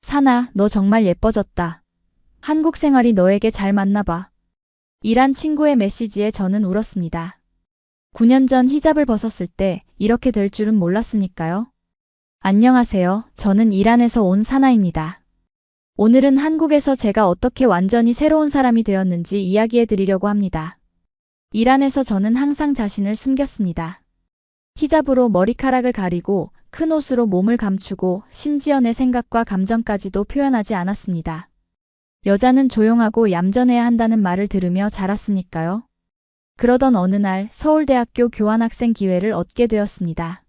사나, 너 정말 예뻐졌다. 한국 생활이 너에게 잘 맞나 봐. 이란 친구의 메시지에 저는 울었습니다. 9년 전 히잡을 벗었을 때 이렇게 될 줄은 몰랐으니까요. 안녕하세요. 저는 이란에서 온 사나입니다. 오늘은 한국에서 제가 어떻게 완전히 새로운 사람이 되었는지 이야기해 드리려고 합니다. 이란에서 저는 항상 자신을 숨겼습니다. 히잡으로 머리카락을 가리고 큰 옷으로 몸을 감추고 심지어 내 생각과 감정까지도 표현하지 않았습니다. 여자는 조용하고 얌전해야 한다는 말을 들으며 자랐으니까요. 그러던 어느 날 서울대학교 교환학생 기회를 얻게 되었습니다.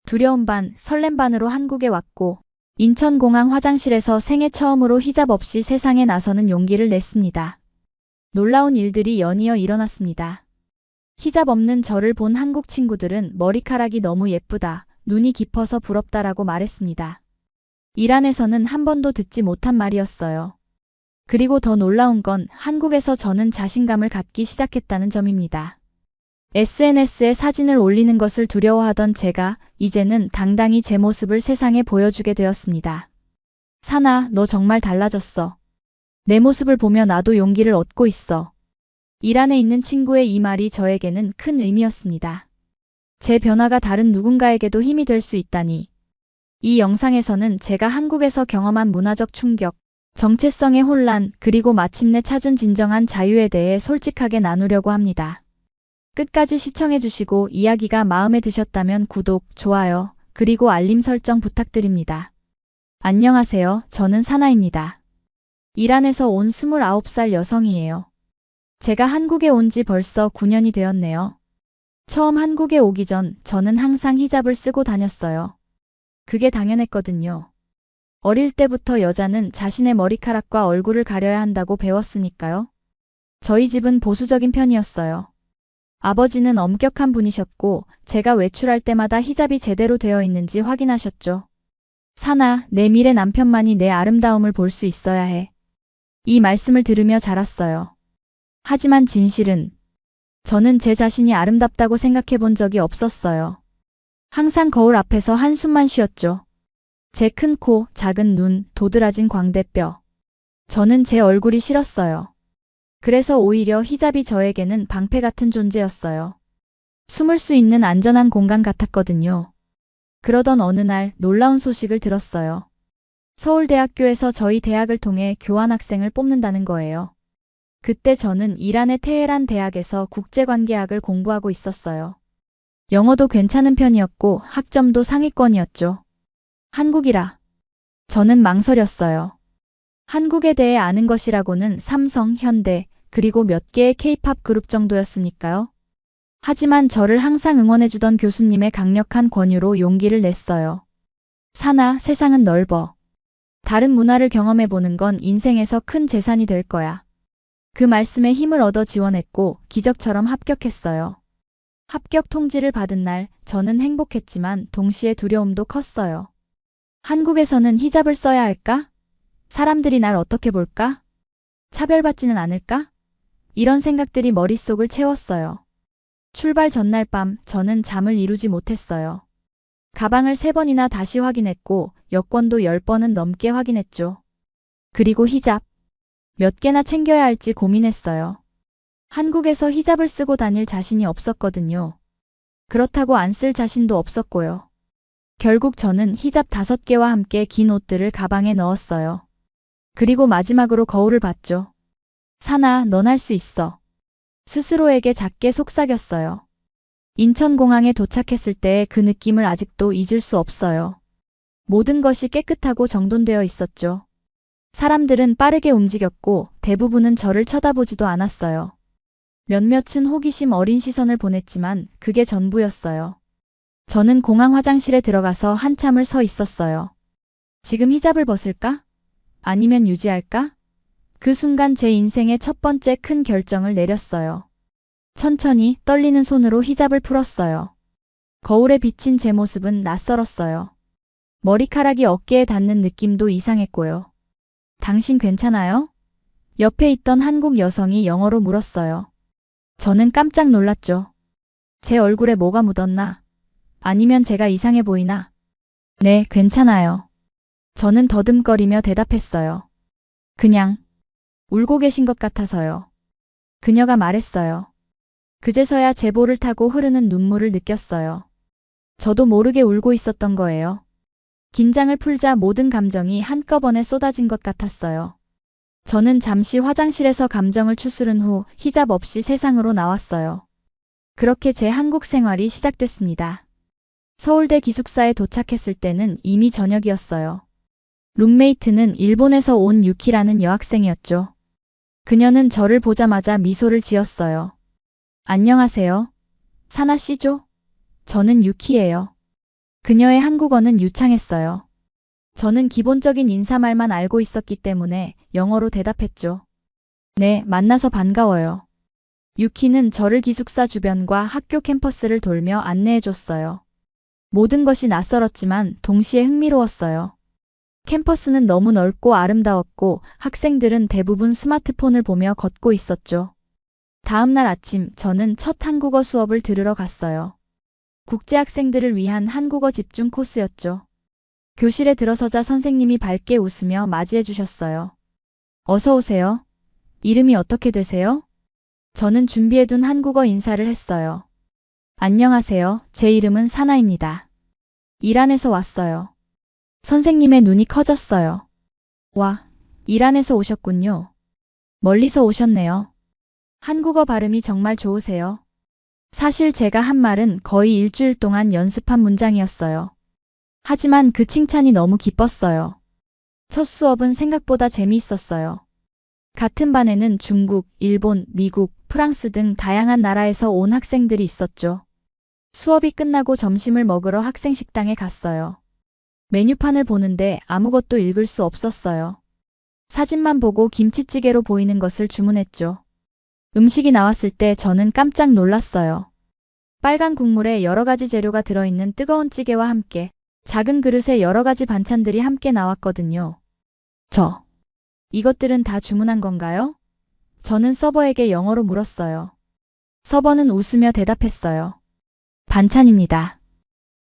두려움 반, 설렘 반으로 한국에 왔고 인천공항 화장실에서 생애 처음으로 히잡 없이 세상에 나서는 용기를 냈습니다. 놀라운 일들이 연이어 일어났습니다. 히잡 없는 저를 본 한국 친구들은 머리카락이 너무 예쁘다, 눈이 깊어서 부럽다라고 말했습니다. 이란에서는 한 번도 듣지 못한 말이었어요. 그리고 더 놀라운 건 한국에서 저는 자신감을 갖기 시작했다는 점입니다. SNS에 사진을 올리는 것을 두려워하던 제가 이제는 당당히 제 모습을 세상에 보여주게 되었습니다. 사나, 너 정말 달라졌어. 내 모습을 보며 나도 용기를 얻고 있어. 이란에 있는 친구의 이 말이 저에게는 큰 의미였습니다. 제 변화가 다른 누군가에게도 힘이 될 수 있다니. 이 영상에서는 제가 한국에서 경험한 문화적 충격, 정체성의 혼란, 그리고 마침내 찾은 진정한 자유에 대해 솔직하게 나누려고 합니다. 끝까지 시청해주시고 이야기가 마음에 드셨다면 구독, 좋아요, 그리고 알림 설정 부탁드립니다. 안녕하세요. 저는 사나입니다. 이란에서 온 29살 여성이에요. 제가 한국에 온 지 벌써 9년이 되었네요. 처음 한국에 오기 전 저는 항상 히잡을 쓰고 다녔어요. 그게 당연했거든요. 어릴 때부터 여자는 자신의 머리카락과 얼굴을 가려야 한다고 배웠으니까요. 저희 집은 보수적인 편이었어요. 아버지는 엄격한 분이셨고 제가 외출할 때마다 히잡이 제대로 되어 있는지 확인하셨죠. 사나, 내 미래 남편만이 내 아름다움을 볼 수 있어야 해. 이 말씀을 들으며 자랐어요. 하지만 진실은 저는 제 자신이 아름답다고 생각해 본 적이 없었어요. 항상 거울 앞에서 한숨만 쉬었죠. 제 큰 코, 작은 눈, 도드라진 광대뼈. 저는 제 얼굴이 싫었어요. 그래서 오히려 히잡이 저에게는 방패 같은 존재였어요. 숨을 수 있는 안전한 공간 같았거든요. 그러던 어느 날 놀라운 소식을 들었어요. 서울대학교에서 저희 대학을 통해 교환학생을 뽑는다는 거예요. 그때 저는 이란의 테헤란 대학에서 국제관계학을 공부하고 있었어요. 영어도 괜찮은 편이었고 학점도 상위권이었죠. 한국이라. 저는 망설였어요. 한국에 대해 아는 것이라고는 삼성, 현대, 그리고 몇 개의 K-팝 그룹 정도였으니까요. 하지만 저를 항상 응원해주던 교수님의 강력한 권유로 용기를 냈어요. 사나, 세상은 넓어. 다른 문화를 경험해보는 건 인생에서 큰 재산이 될 거야. 그 말씀에 힘을 얻어 지원했고 기적처럼 합격했어요. 합격 통지를 받은 날 저는 행복했지만 동시에 두려움도 컸어요. 한국에서는 히잡을 써야 할까? 사람들이 날 어떻게 볼까? 차별받지는 않을까? 이런 생각들이 머릿속을 채웠어요. 출발 전날 밤 저는 잠을 이루지 못했어요. 가방을 3번이나 다시 확인했고 여권도 10번은 넘게 확인했죠. 그리고 히잡. 몇 개나 챙겨야 할지 고민했어요. 한국에서 히잡을 쓰고 다닐 자신이 없었거든요. 그렇다고 안 쓸 자신도 없었고요. 결국 저는 히잡 5개와 함께 긴 옷들을 가방에 넣었어요. 그리고 마지막으로 거울을 봤죠. 사나, 넌 할 수 있어. 스스로에게 작게 속삭였어요. 인천공항에 도착했을 때의 그 느낌을 아직도 잊을 수 없어요. 모든 것이 깨끗하고 정돈되어 있었죠. 사람들은 빠르게 움직였고 대부분은 저를 쳐다보지도 않았어요. 몇몇은 호기심 어린 시선을 보냈지만 그게 전부였어요. 저는 공항 화장실에 들어가서 한참을 서 있었어요. 지금 히잡을 벗을까? 아니면 유지할까? 그 순간 제 인생의 첫 번째 큰 결정을 내렸어요. 천천히 떨리는 손으로 히잡을 풀었어요. 거울에 비친 제 모습은 낯설었어요. 머리카락이 어깨에 닿는 느낌도 이상했고요. 당신 괜찮아요? 옆에 있던 한국 여성이 영어로 물었어요. 저는 깜짝 놀랐죠. 제 얼굴에 뭐가 묻었나? 아니면 제가 이상해 보이나? 네, 괜찮아요. 저는 더듬거리며 대답했어요. 그냥 울고 계신 것 같아서요. 그녀가 말했어요. 그제서야 제 볼을 타고 흐르는 눈물을 느꼈어요. 저도 모르게 울고 있었던 거예요. 긴장을 풀자 모든 감정이 한꺼번에 쏟아진 것 같았어요. 저는 잠시 화장실에서 감정을 추스른 후 히잡 없이 세상으로 나왔어요. 그렇게 제 한국 생활이 시작됐습니다. 서울대 기숙사에 도착했을 때는 이미 저녁이었어요. 룸메이트는 일본에서 온 유키라는 여학생이었죠. 그녀는 저를 보자마자 미소를 지었어요. 안녕하세요. 사나 씨죠? 저는 유키예요. 그녀의 한국어는 유창했어요. 저는 기본적인 인사말만 알고 있었기 때문에 영어로 대답했죠. 네, 만나서 반가워요. 유키는 저를 기숙사 주변과 학교 캠퍼스를 돌며 안내해줬어요. 모든 것이 낯설었지만 동시에 흥미로웠어요. 캠퍼스는 너무 넓고 아름다웠고 학생들은 대부분 스마트폰을 보며 걷고 있었죠. 다음 날 아침 저는 첫 한국어 수업을 들으러 갔어요. 국제학생들을 위한 한국어 집중 코스였죠. 교실에 들어서자 선생님이 밝게 웃으며 맞이해 주셨어요. 어서 오세요. 이름이 어떻게 되세요? 저는 준비해둔 한국어 인사를 했어요. 안녕하세요. 제 이름은 사나입니다. 이란에서 왔어요. 선생님의 눈이 커졌어요. 와, 이란에서 오셨군요. 멀리서 오셨네요. 한국어 발음이 정말 좋으세요. 사실 제가 한 말은 거의 일주일 동안 연습한 문장이었어요. 하지만 그 칭찬이 너무 기뻤어요. 첫 수업은 생각보다 재미있었어요. 같은 반에는 중국, 일본, 미국, 프랑스 등 다양한 나라에서 온 학생들이 있었죠. 수업이 끝나고 점심을 먹으러 학생 식당에 갔어요. 메뉴판을 보는데 아무것도 읽을 수 없었어요. 사진만 보고 김치찌개로 보이는 것을 주문했죠. 음식이 나왔을 때 저는 깜짝 놀랐어요. 빨간 국물에 여러 가지 재료가 들어있는 뜨거운 찌개와 함께 작은 그릇에 여러 가지 반찬들이 함께 나왔거든요. 이것들은 다 주문한 건가요? 저는 서버에게 영어로 물었어요. 서버는 웃으며 대답했어요. 반찬입니다.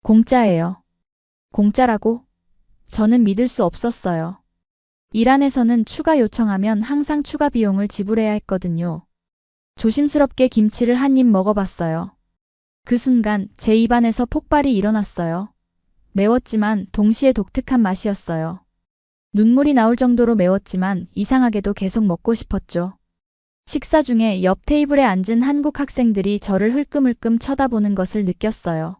공짜예요. 공짜라고? 저는 믿을 수 없었어요. 이란에서는 추가 요청하면 항상 추가 비용을 지불해야 했거든요. 조심스럽게 김치를 한 입 먹어봤어요. 그 순간 제 입안에서 폭발이 일어났어요. 매웠지만 동시에 독특한 맛이었어요. 눈물이 나올 정도로 매웠지만 이상하게도 계속 먹고 싶었죠. 식사 중에 옆 테이블에 앉은 한국 학생들이 저를 흘끔흘끔 쳐다보는 것을 느꼈어요.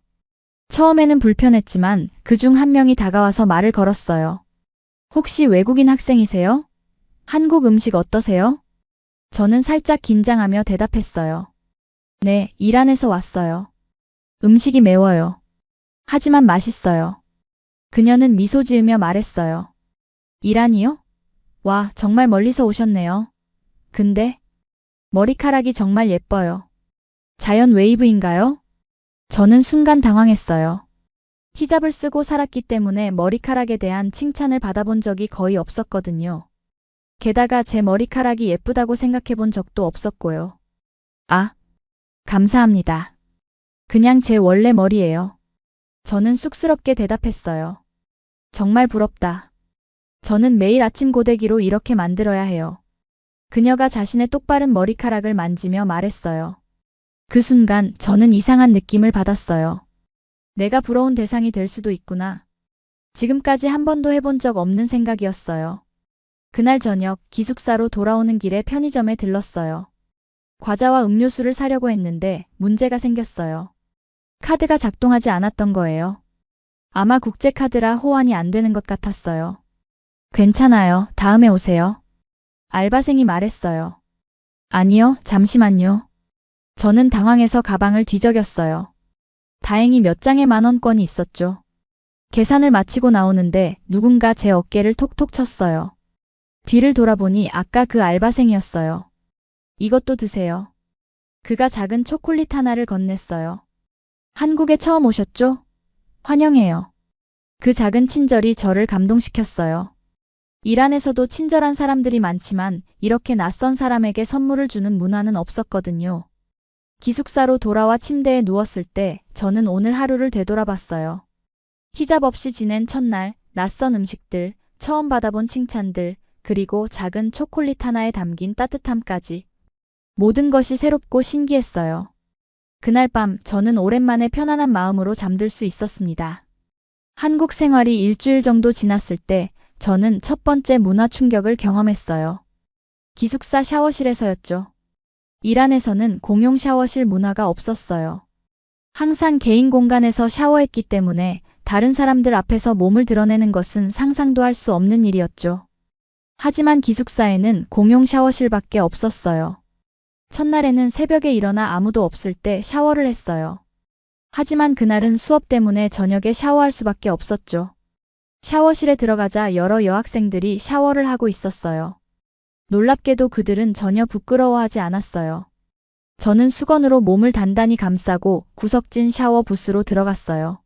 처음에는 불편했지만 그중 한 명이 다가와서 말을 걸었어요. 혹시 외국인 학생이세요? 한국 음식 어떠세요? 저는 살짝 긴장하며 대답했어요. 네, 이란에서 왔어요. 음식이 매워요. 하지만 맛있어요. 그녀는 미소 지으며 말했어요. 이란이요? 와, 정말 멀리서 오셨네요. 근데 머리카락이 정말 예뻐요. 자연 웨이브인가요? 저는 순간 당황했어요. 히잡을 쓰고 살았기 때문에 머리카락에 대한 칭찬을 받아본 적이 거의 없었거든요. 게다가 제 머리카락이 예쁘다고 생각해 본 적도 없었고요. 아, 감사합니다. 그냥 제 원래 머리예요. 저는 쑥스럽게 대답했어요. 정말 부럽다. 저는 매일 아침 고데기로 이렇게 만들어야 해요. 그녀가 자신의 똑바른 머리카락을 만지며 말했어요. 그 순간 저는 이상한 느낌을 받았어요. 내가 부러운 대상이 될 수도 있구나. 지금까지 한 번도 해본 적 없는 생각이었어요. 그날 저녁 기숙사로 돌아오는 길에 편의점에 들렀어요. 과자와 음료수를 사려고 했는데 문제가 생겼어요. 카드가 작동하지 않았던 거예요. 아마 국제카드라 호환이 안 되는 것 같았어요. 괜찮아요. 다음에 오세요. 알바생이 말했어요. 아니요, 잠시만요. 저는 당황해서 가방을 뒤적였어요. 다행히 몇 장의 만원권이 있었죠. 계산을 마치고 나오는데 누군가 제 어깨를 톡톡 쳤어요. 뒤를 돌아보니 아까 그 알바생이었어요. 이것도 드세요. 그가 작은 초콜릿 하나를 건넸어요. 한국에 처음 오셨죠? 환영해요. 그 작은 친절이 저를 감동시켰어요. 이란에서도 친절한 사람들이 많지만 이렇게 낯선 사람에게 선물을 주는 문화는 없었거든요. 기숙사로 돌아와 침대에 누웠을 때 저는 오늘 하루를 되돌아봤어요. 히잡 없이 지낸 첫날, 낯선 음식들, 처음 받아본 칭찬들, 그리고 작은 초콜릿 하나에 담긴 따뜻함까지. 모든 것이 새롭고 신기했어요. 그날 밤 저는 오랜만에 편안한 마음으로 잠들 수 있었습니다. 한국 생활이 일주일 정도 지났을 때 저는 첫 번째 문화 충격을 경험했어요. 기숙사 샤워실에서였죠. 일 안에서는 공용 샤워실 문화가 없었어요. 항상 개인 공간에서 샤워했기 때문에 다른 사람들 앞에서 몸을 드러내는 것은 상상도 할 수 없는 일이었죠. 하지만 기숙사에는 공용 샤워실밖에 없었어요. 첫날에는 새벽에 일어나 아무도 없을 때 샤워를 했어요. 하지만 그날은 수업 때문에 저녁에 샤워할 수밖에 없었죠. 샤워실에 들어가자 여러 여학생들이 샤워를 하고 있었어요. 놀랍게도 그들은 전혀 부끄러워하지 않았어요. 저는 수건으로 몸을 단단히 감싸고 구석진 샤워 부스로 들어갔어요.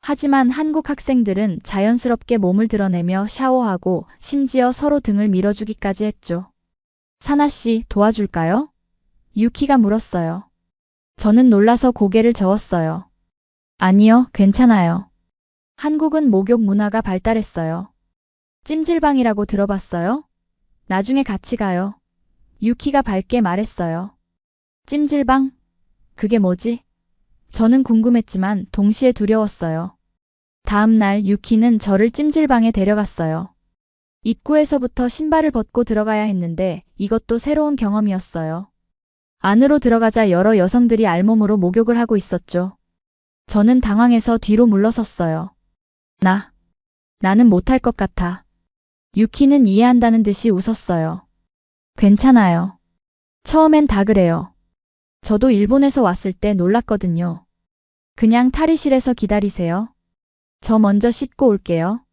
하지만 한국 학생들은 자연스럽게 몸을 드러내며 샤워하고 심지어 서로 등을 밀어주기까지 했죠. 사나 씨, 도와줄까요? 유키가 물었어요. 저는 놀라서 고개를 저었어요. 아니요, 괜찮아요. 한국은 목욕 문화가 발달했어요. 찜질방이라고 들어봤어요? 나중에 같이 가요. 유키가 밝게 말했어요. 찜질방? 그게 뭐지? 저는 궁금했지만 동시에 두려웠어요. 다음 날 유키는 저를 찜질방에 데려갔어요. 입구에서부터 신발을 벗고 들어가야 했는데 이것도 새로운 경험이었어요. 안으로 들어가자 여러 여성들이 알몸으로 목욕을 하고 있었죠. 저는 당황해서 뒤로 물러섰어요. 나는 못할 것 같아. 유키는 이해한다는 듯이 웃었어요. 괜찮아요. 처음엔 다 그래요. 저도 일본에서 왔을 때 놀랐거든요. 그냥 탈의실에서 기다리세요. 저 먼저 씻고 올게요.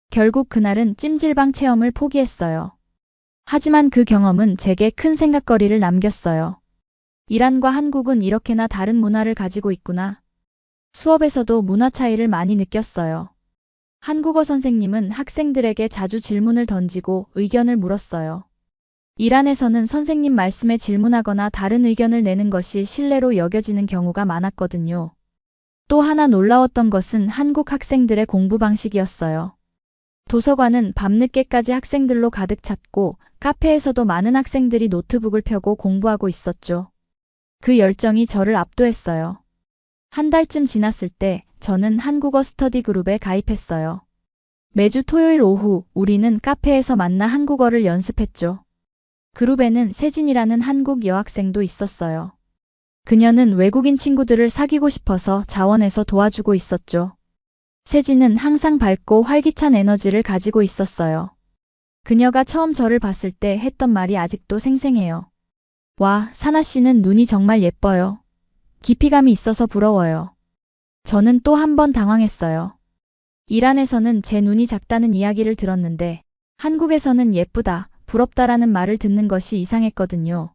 결국 그날은 찜질방 체험을 포기했어요. 하지만 그 경험은 제게 큰 생각거리를 남겼어요. 이란과 한국은 이렇게나 다른 문화를 가지고 있구나. 수업에서도 문화 차이를 많이 느꼈어요. 한국어 선생님은 학생들에게 자주 질문을 던지고 의견을 물었어요. 이란에서는 선생님 말씀에 질문하거나 다른 의견을 내는 것이 신뢰로 여겨지는 경우가 많았거든요. 또 하나 놀라웠던 것은 한국 학생들의 공부 방식이었어요. 도서관은 밤늦게까지 학생들로 가득 찼고 카페에서도 많은 학생들이 노트북을 펴고 공부하고 있었죠. 그 열정이 저를 압도했어요. 한 달쯤 지났을 때 저는 한국어 스터디 그룹에 가입했어요. 매주 토요일 오후 우리는 카페에서 만나 한국어를 연습했죠. 그룹에는 세진이라는 한국 여학생도 있었어요. 그녀는 외국인 친구들을 사귀고 싶어서 자원해서 도와주고 있었죠. 세진은 항상 밝고 활기찬 에너지를 가지고 있었어요. 그녀가 처음 저를 봤을 때 했던 말이 아직도 생생해요. 와, 사나 씨는 눈이 정말 예뻐요. 깊이감이 있어서 부러워요. 저는 또 한 번 당황했어요. 이란에서는 제 눈이 작다는 이야기를 들었는데 한국에서는 예쁘다, 부럽다라는 말을 듣는 것이 이상했거든요.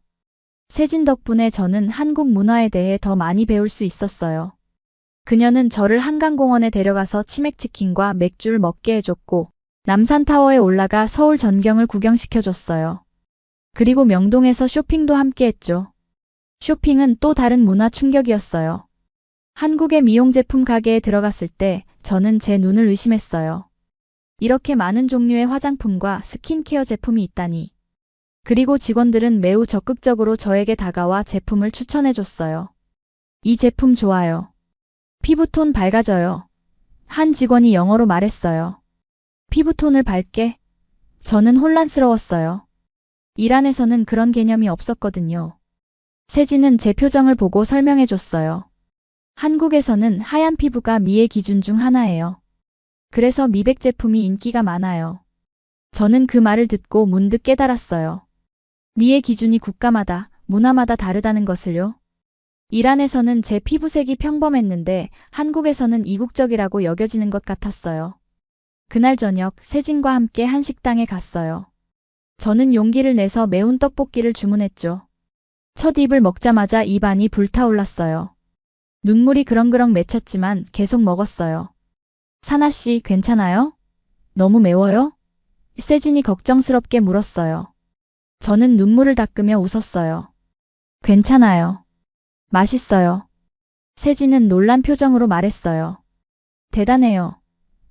세진 덕분에 저는 한국 문화에 대해 더 많이 배울 수 있었어요. 그녀는 저를 한강공원에 데려가서 치맥치킨과 맥주를 먹게 해줬고 남산타워에 올라가 서울 전경을 구경시켜줬어요. 그리고 명동에서 쇼핑도 함께 했죠. 쇼핑은 또 다른 문화 충격이었어요. 한국의 미용 제품 가게에 들어갔을 때 저는 제 눈을 의심했어요. 이렇게 많은 종류의 화장품과 스킨케어 제품이 있다니. 그리고 직원들은 매우 적극적으로 저에게 다가와 제품을 추천해줬어요. 이 제품 좋아요. 피부톤 밝아져요. 한 직원이 영어로 말했어요. 피부톤을 밝게? 저는 혼란스러웠어요. 이란에서는 그런 개념이 없었거든요. 세진은 제 표정을 보고 설명해줬어요. 한국에서는 하얀 피부가 미의 기준 중 하나예요. 그래서 미백 제품이 인기가 많아요. 저는 그 말을 듣고 문득 깨달았어요. 미의 기준이 국가마다, 문화마다 다르다는 것을요. 이란에서는 제 피부색이 평범했는데 한국에서는 이국적이라고 여겨지는 것 같았어요. 그날 저녁 세진과 함께 한식당에 갔어요. 저는 용기를 내서 매운 떡볶이를 주문했죠. 첫 입을 먹자마자 입안이 불타올랐어요. 눈물이 그렁그렁 맺혔지만 계속 먹었어요. 사나 씨, 괜찮아요? 너무 매워요? 세진이 걱정스럽게 물었어요. 저는 눈물을 닦으며 웃었어요. 괜찮아요. 맛있어요. 세진은 놀란 표정으로 말했어요. 대단해요.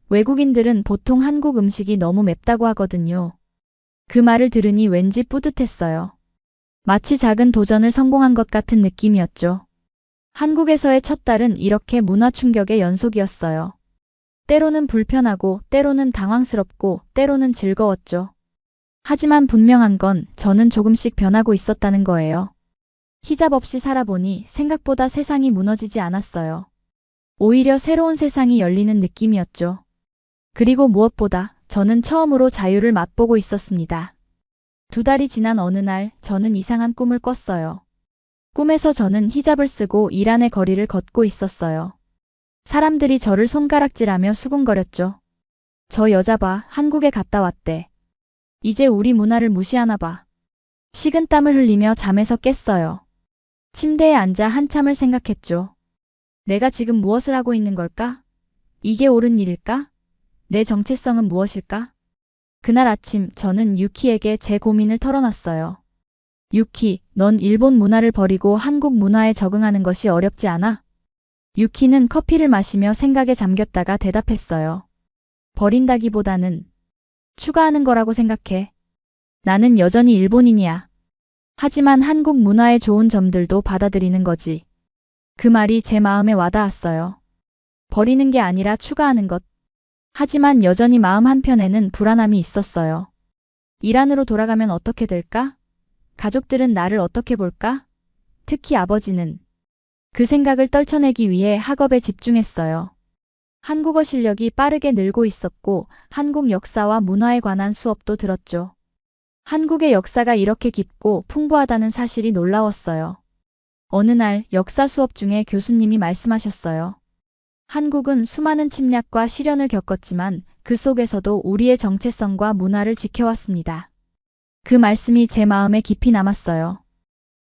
외국인들은 보통 한국 음식이 너무 맵다고 하거든요. 그 말을 들으니 왠지 뿌듯했어요. 마치 작은 도전을 성공한 것 같은 느낌이었죠. 한국에서의 첫 달은 이렇게 문화 충격의 연속이었어요. 때로는 불편하고, 때로는 당황스럽고, 때로는 즐거웠죠. 하지만 분명한 건 저는 조금씩 변하고 있었다는 거예요. 히잡 없이 살아보니 생각보다 세상이 무너지지 않았어요. 오히려 새로운 세상이 열리는 느낌이었죠. 그리고 무엇보다 저는 처음으로 자유를 맛보고 있었습니다. 2달이 지난 어느 날 저는 이상한 꿈을 꿨어요. 꿈에서 저는 히잡을 쓰고 이란의 거리를 걷고 있었어요. 사람들이 저를 손가락질하며 수군거렸죠. 저 여자 봐, 한국에 갔다 왔대. 이제 우리 문화를 무시하나 봐. 식은땀을 흘리며 잠에서 깼어요. 침대에 앉아 한참을 생각했죠. 내가 지금 무엇을 하고 있는 걸까? 이게 옳은 일일까? 내 정체성은 무엇일까? 그날 아침 저는 유키에게 제 고민을 털어놨어요. 유키, 넌 일본 문화를 버리고 한국 문화에 적응하는 것이 어렵지 않아? 유키는 커피를 마시며 생각에 잠겼다가 대답했어요. 버린다기보다는 추가하는 거라고 생각해. 나는 여전히 일본인이야. 하지만 한국 문화의 좋은 점들도 받아들이는 거지. 그 말이 제 마음에 와닿았어요. 버리는 게 아니라 추가하는 것. 하지만 여전히 마음 한편에는 불안함이 있었어요. 이란으로 돌아가면 어떻게 될까? 가족들은 나를 어떻게 볼까? 특히 아버지는. 그 생각을 떨쳐내기 위해 학업에 집중했어요. 한국어 실력이 빠르게 늘고 있었고 한국 역사와 문화에 관한 수업도 들었죠. 한국의 역사가 이렇게 깊고 풍부하다는 사실이 놀라웠어요. 어느 날 역사 수업 중에 교수님이 말씀하셨어요. 한국은 수많은 침략과 시련을 겪었지만 그 속에서도 우리의 정체성과 문화를 지켜왔습니다. 그 말씀이 제 마음에 깊이 남았어요.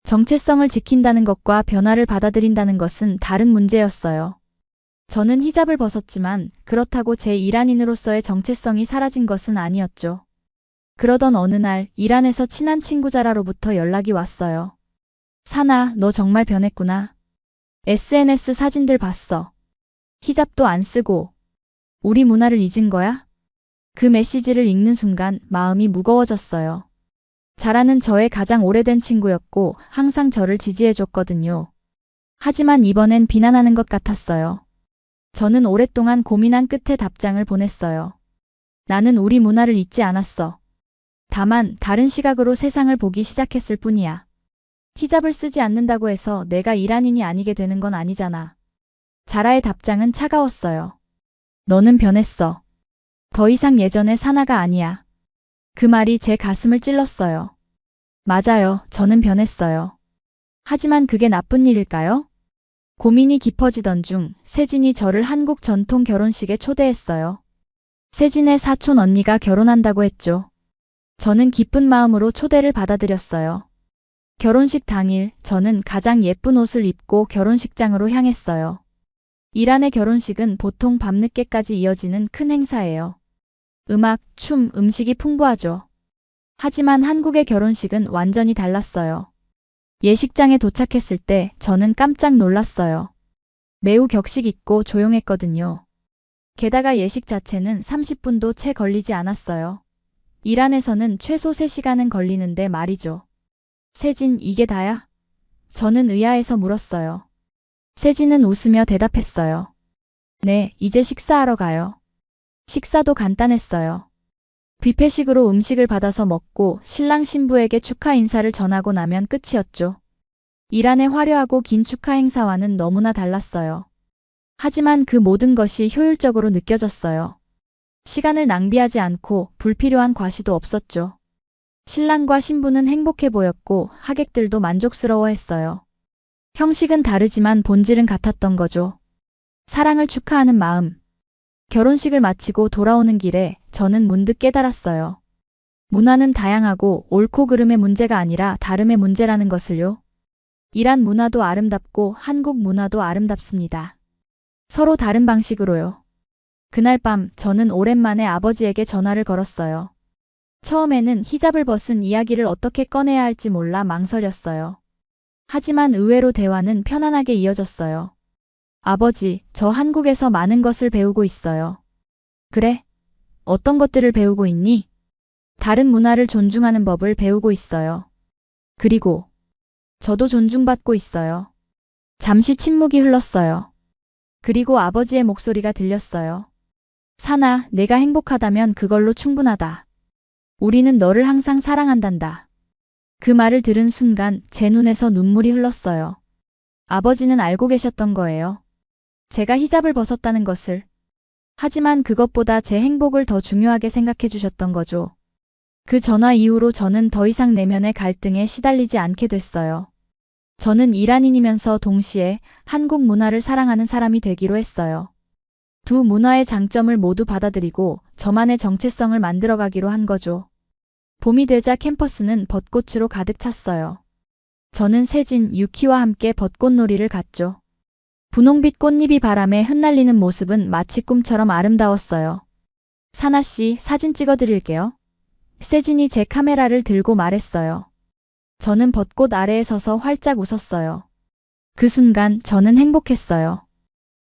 정체성을 지킨다는 것과 변화를 받아들인다는 것은 다른 문제였어요. 저는 히잡을 벗었지만 그렇다고 제 이란인으로서의 정체성이 사라진 것은 아니었죠. 그러던 어느 날 이란에서 친한 친구 자라로부터 연락이 왔어요. 사나, 너 정말 변했구나. SNS 사진들 봤어. 히잡도 안 쓰고. 우리 문화를 잊은 거야? 그 메시지를 읽는 순간 마음이 무거워졌어요. 자라는 저의 가장 오래된 친구였고 항상 저를 지지해줬거든요. 하지만 이번엔 비난하는 것 같았어요. 저는 오랫동안 고민한 끝에 답장을 보냈어요. 나는 우리 문화를 잊지 않았어. 다만 다른 시각으로 세상을 보기 시작했을 뿐이야. 히잡을 쓰지 않는다고 해서 내가 이란인이 아니게 되는 건 아니잖아. 자라의 답장은 차가웠어요. 너는 변했어. 더 이상 예전의 사나가 아니야. 그 말이 제 가슴을 찔렀어요. 맞아요, 저는 변했어요. 하지만 그게 나쁜 일일까요? 고민이 깊어지던 중 세진이 저를 한국 전통 결혼식에 초대했어요. 세진의 사촌 언니가 결혼한다고 했죠. 저는 기쁜 마음으로 초대를 받아들였어요. 결혼식 당일 저는 가장 예쁜 옷을 입고 결혼식장으로 향했어요. 이란의 결혼식은 보통 밤늦게까지 이어지는 큰 행사예요. 음악, 춤, 음식이 풍부하죠. 하지만 한국의 결혼식은 완전히 달랐어요. 예식장에 도착했을 때 저는 깜짝 놀랐어요. 매우 격식 있고 조용했거든요. 게다가 예식 자체는 30분도 채 걸리지 않았어요. 이란에서는 최소 3시간은 걸리는데 말이죠. 세진, 이게 다야? 저는 의아해서 물었어요. 세진은 웃으며 대답했어요. 네, 이제 식사하러 가요. 식사도 간단했어요. 뷔페식으로 음식을 받아서 먹고 신랑 신부에게 축하 인사를 전하고 나면 끝이었죠. 이란의 화려하고 긴 축하 행사와는 너무나 달랐어요. 하지만 그 모든 것이 효율적으로 느껴졌어요. 시간을 낭비하지 않고 불필요한 과시도 없었죠. 신랑과 신부는 행복해 보였고 하객들도 만족스러워했어요. 형식은 다르지만 본질은 같았던 거죠. 사랑을 축하하는 마음. 결혼식을 마치고 돌아오는 길에 저는 문득 깨달았어요. 문화는 다양하고 옳고 그름의 문제가 아니라 다름의 문제라는 것을요. 이란 문화도 아름답고 한국 문화도 아름답습니다. 서로 다른 방식으로요. 그날 밤 저는 오랜만에 아버지에게 전화를 걸었어요. 처음에는 히잡을 벗은 이야기를 어떻게 꺼내야 할지 몰라 망설였어요. 하지만 의외로 대화는 편안하게 이어졌어요. 아버지, 저 한국에서 많은 것을 배우고 있어요. 그래? 어떤 것들을 배우고 있니? 다른 문화를 존중하는 법을 배우고 있어요. 그리고 저도 존중받고 있어요. 잠시 침묵이 흘렀어요. 그리고 아버지의 목소리가 들렸어요. 사나, 내가 행복하다면 그걸로 충분하다. 우리는 너를 항상 사랑한단다. 그 말을 들은 순간 제 눈에서 눈물이 흘렀어요. 아버지는 알고 계셨던 거예요. 제가 히잡을 벗었다는 것을. 하지만 그것보다 제 행복을 더 중요하게 생각해 주셨던 거죠. 그 전화 이후로 저는 더 이상 내면의 갈등에 시달리지 않게 됐어요. 저는 이란인이면서 동시에 한국 문화를 사랑하는 사람이 되기로 했어요. 두 문화의 장점을 모두 받아들이고 저만의 정체성을 만들어가기로 한 거죠. 봄이 되자 캠퍼스는 벚꽃으로 가득 찼어요. 저는 세진, 유키와 함께 벚꽃놀이를 갔죠. 분홍빛 꽃잎이 바람에 흩날리는 모습은 마치 꿈처럼 아름다웠어요. 사나 씨, 사진 찍어드릴게요. 세진이 제 카메라를 들고 말했어요. 저는 벚꽃 아래에 서서 활짝 웃었어요. 그 순간 저는 행복했어요.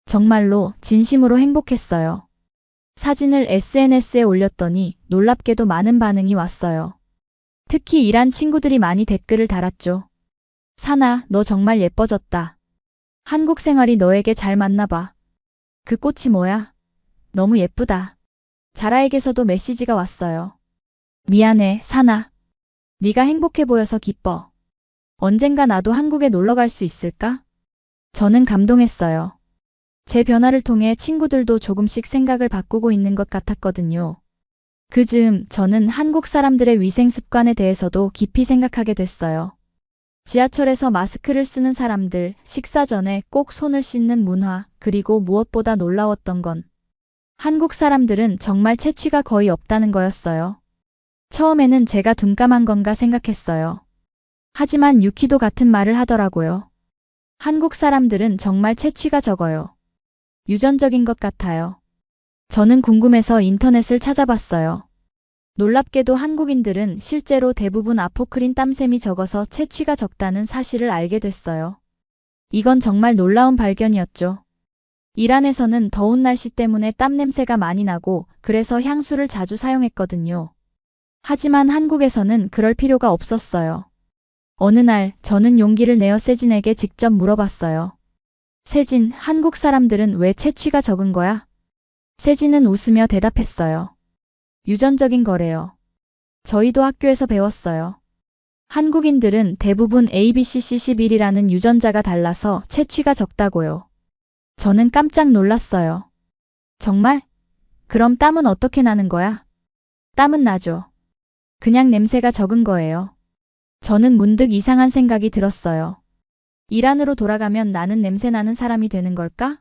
정말로 진심으로 행복했어요. 사진을 SNS에 올렸더니 놀랍게도 많은 반응이 왔어요. 특히 이란 친구들이 많이 댓글을 달았죠. 사나, 너 정말 예뻐졌다. 한국 생활이 너에게 잘 맞나 봐. 그 꽃이 뭐야? 너무 예쁘다. 자라에게서도 메시지가 왔어요. 미안해, 사나. 네가 행복해 보여서 기뻐. 언젠가 나도 한국에 놀러 갈 수 있을까? 저는 감동했어요. 제 변화를 통해 친구들도 조금씩 생각을 바꾸고 있는 것 같았거든요. 그 즈음 저는 한국 사람들의 위생 습관에 대해서도 깊이 생각하게 됐어요. 지하철에서 마스크를 쓰는 사람들, 식사 전에 꼭 손을 씻는 문화, 그리고 무엇보다 놀라웠던 건 한국 사람들은 정말 채취가 거의 없다는 거였어요. 처음에는 제가 둔감한 건가 생각했어요. 하지만 유키도 같은 말을 하더라고요. 한국 사람들은 정말 채취가 적어요. 유전적인 것 같아요. 저는 궁금해서 인터넷을 찾아봤어요. 놀랍게도 한국인들은 실제로 대부분 아포크린 땀샘이 적어서 채취가 적다는 사실을 알게 됐어요. 이건 정말 놀라운 발견이었죠. 이란에서는 더운 날씨 때문에 땀 냄새가 많이 나고 그래서 향수를 자주 사용했거든요. 하지만 한국에서는 그럴 필요가 없었어요. 어느 날 저는 용기를 내어 세진에게 직접 물어봤어요. 세진, 한국 사람들은 왜 채취가 적은 거야? 세진은 웃으며 대답했어요. 유전적인 거래요. 저희도 학교에서 배웠어요. 한국인들은 대부분 ABCC11이라는 유전자가 달라서 채취가 적다고요. 저는 깜짝 놀랐어요. 정말? 그럼 땀은 어떻게 나는 거야? 땀은 나죠. 그냥 냄새가 적은 거예요. 저는 문득 이상한 생각이 들었어요. 이란으로 돌아가면 나는 냄새나는 사람이 되는 걸까?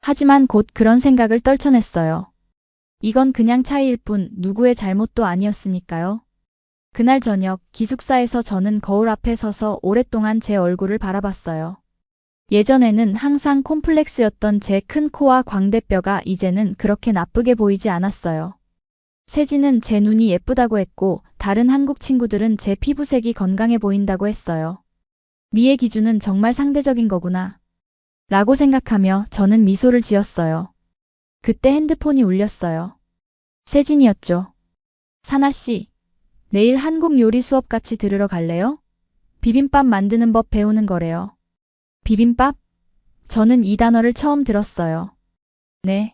하지만 곧 그런 생각을 떨쳐냈어요. 이건 그냥 차이일 뿐 누구의 잘못도 아니었으니까요. 그날 저녁 기숙사에서 저는 거울 앞에 서서 오랫동안 제 얼굴을 바라봤어요. 예전에는 항상 콤플렉스였던 제 큰 코와 광대뼈가 이제는 그렇게 나쁘게 보이지 않았어요. 세진은 제 눈이 예쁘다고 했고 다른 한국 친구들은 제 피부색이 건강해 보인다고 했어요. 미의 기준은 정말 상대적인 거구나. 라고 생각하며 저는 미소를 지었어요. 그때 핸드폰이 울렸어요. 세진이었죠. 사나 씨, 내일 한국 요리 수업 같이 들으러 갈래요? 비빔밥 만드는 법 배우는 거래요. 비빔밥? 저는 이 단어를 처음 들었어요. 네.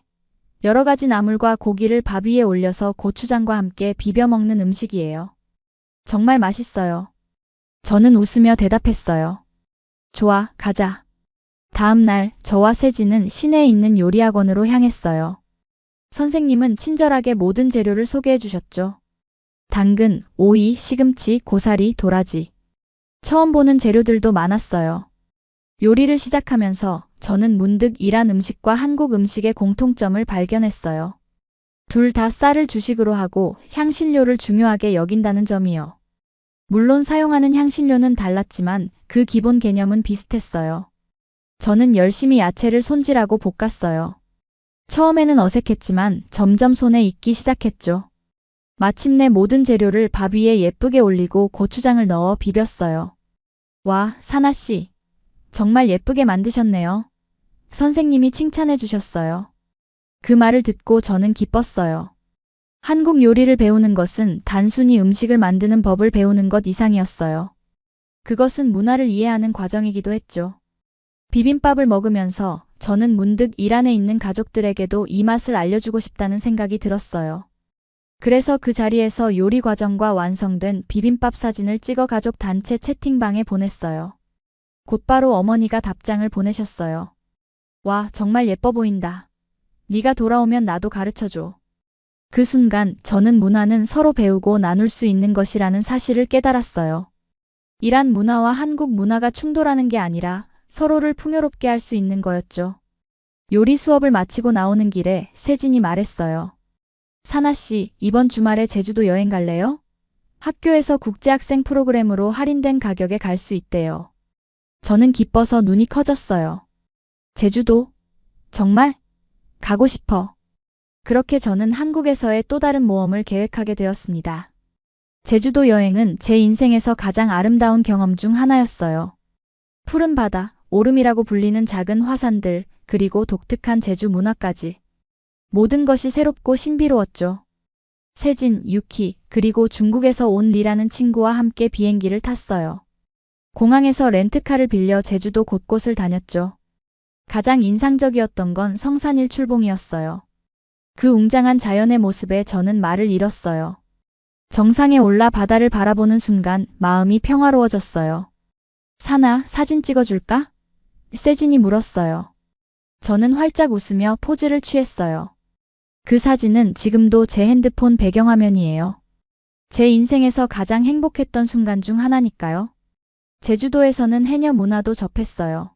여러 가지 나물과 고기를 밥 위에 올려서 고추장과 함께 비벼 먹는 음식이에요. 정말 맛있어요. 저는 웃으며 대답했어요. 좋아, 가자. 다음 날 저와 세진은 시내에 있는 요리학원으로 향했어요. 선생님은 친절하게 모든 재료를 소개해 주셨죠. 당근, 오이, 시금치, 고사리, 도라지. 처음 보는 재료들도 많았어요. 요리를 시작하면서 저는 문득 이란 음식과 한국 음식의 공통점을 발견했어요. 둘 다 쌀을 주식으로 하고 향신료를 중요하게 여긴다는 점이요. 물론 사용하는 향신료는 달랐지만 그 기본 개념은 비슷했어요. 저는 열심히 야채를 손질하고 볶았어요. 처음에는 어색했지만 점점 손에 익기 시작했죠. 마침내 모든 재료를 밥 위에 예쁘게 올리고 고추장을 넣어 비볐어요. 와, 사나 씨. 정말 예쁘게 만드셨네요. 선생님이 칭찬해 주셨어요. 그 말을 듣고 저는 기뻤어요. 한국 요리를 배우는 것은 단순히 음식을 만드는 법을 배우는 것 이상이었어요. 그것은 문화를 이해하는 과정이기도 했죠. 비빔밥을 먹으면서 저는 문득 이란에 있는 가족들에게도 이 맛을 알려주고 싶다는 생각이 들었어요. 그래서 그 자리에서 요리 과정과 완성된 비빔밥 사진을 찍어 가족 단체 채팅방에 보냈어요. 곧바로 어머니가 답장을 보내셨어요. 와, 정말 예뻐 보인다. 네가 돌아오면 나도 가르쳐줘. 그 순간 저는 문화는 서로 배우고 나눌 수 있는 것이라는 사실을 깨달았어요. 이란 문화와 한국 문화가 충돌하는 게 아니라 서로를 풍요롭게 할 수 있는 거였죠. 요리 수업을 마치고 나오는 길에 세진이 말했어요. 사나 씨, 이번 주말에 제주도 여행 갈래요? 학교에서 국제학생 프로그램으로 할인된 가격에 갈 수 있대요. 저는 기뻐서 눈이 커졌어요. 제주도? 정말? 가고 싶어. 그렇게 저는 한국에서의 또 다른 모험을 계획하게 되었습니다. 제주도 여행은 제 인생에서 가장 아름다운 경험 중 하나였어요. 푸른 바다, 오름이라고 불리는 작은 화산들, 그리고 독특한 제주 문화까지. 모든 것이 새롭고 신비로웠죠. 세진, 유키, 그리고 중국에서 온 리라는 친구와 함께 비행기를 탔어요. 공항에서 렌트카를 빌려 제주도 곳곳을 다녔죠. 가장 인상적이었던 건 성산일 출봉이었어요. 그 웅장한 자연의 모습에 저는 말을 잃었어요. 정상에 올라 바다를 바라보는 순간 마음이 평화로워졌어요. 사나, 사진 찍어줄까? 세진이 물었어요. 저는 활짝 웃으며 포즈를 취했어요. 그 사진은 지금도 제 핸드폰 배경화면이에요. 제 인생에서 가장 행복했던 순간 중 하나니까요. 제주도에서는 해녀 문화도 접했어요.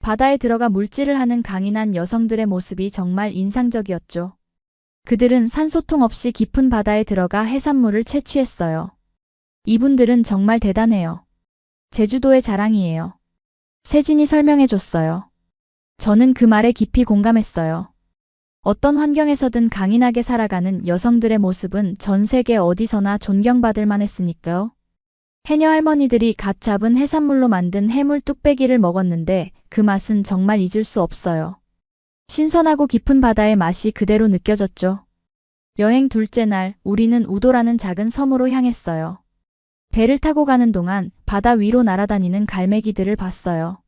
바다에 들어가 물질을 하는 강인한 여성들의 모습이 정말 인상적이었죠. 그들은 산소통 없이 깊은 바다에 들어가 해산물을 채취했어요. 이분들은 정말 대단해요. 제주도의 자랑이에요. 세진이 설명해줬어요. 저는 그 말에 깊이 공감했어요. 어떤 환경에서든 강인하게 살아가는 여성들의 모습은 전 세계 어디서나 존경받을 만했으니까요. 해녀 할머니들이 갓 잡은 해산물로 만든 해물 뚝배기를 먹었는데 그 맛은 정말 잊을 수 없어요. 신선하고 깊은 바다의 맛이 그대로 느껴졌죠. 여행 둘째 날, 우리는 우도라는 작은 섬으로 향했어요. 배를 타고 가는 동안 바다 위로 날아다니는 갈매기들을 봤어요.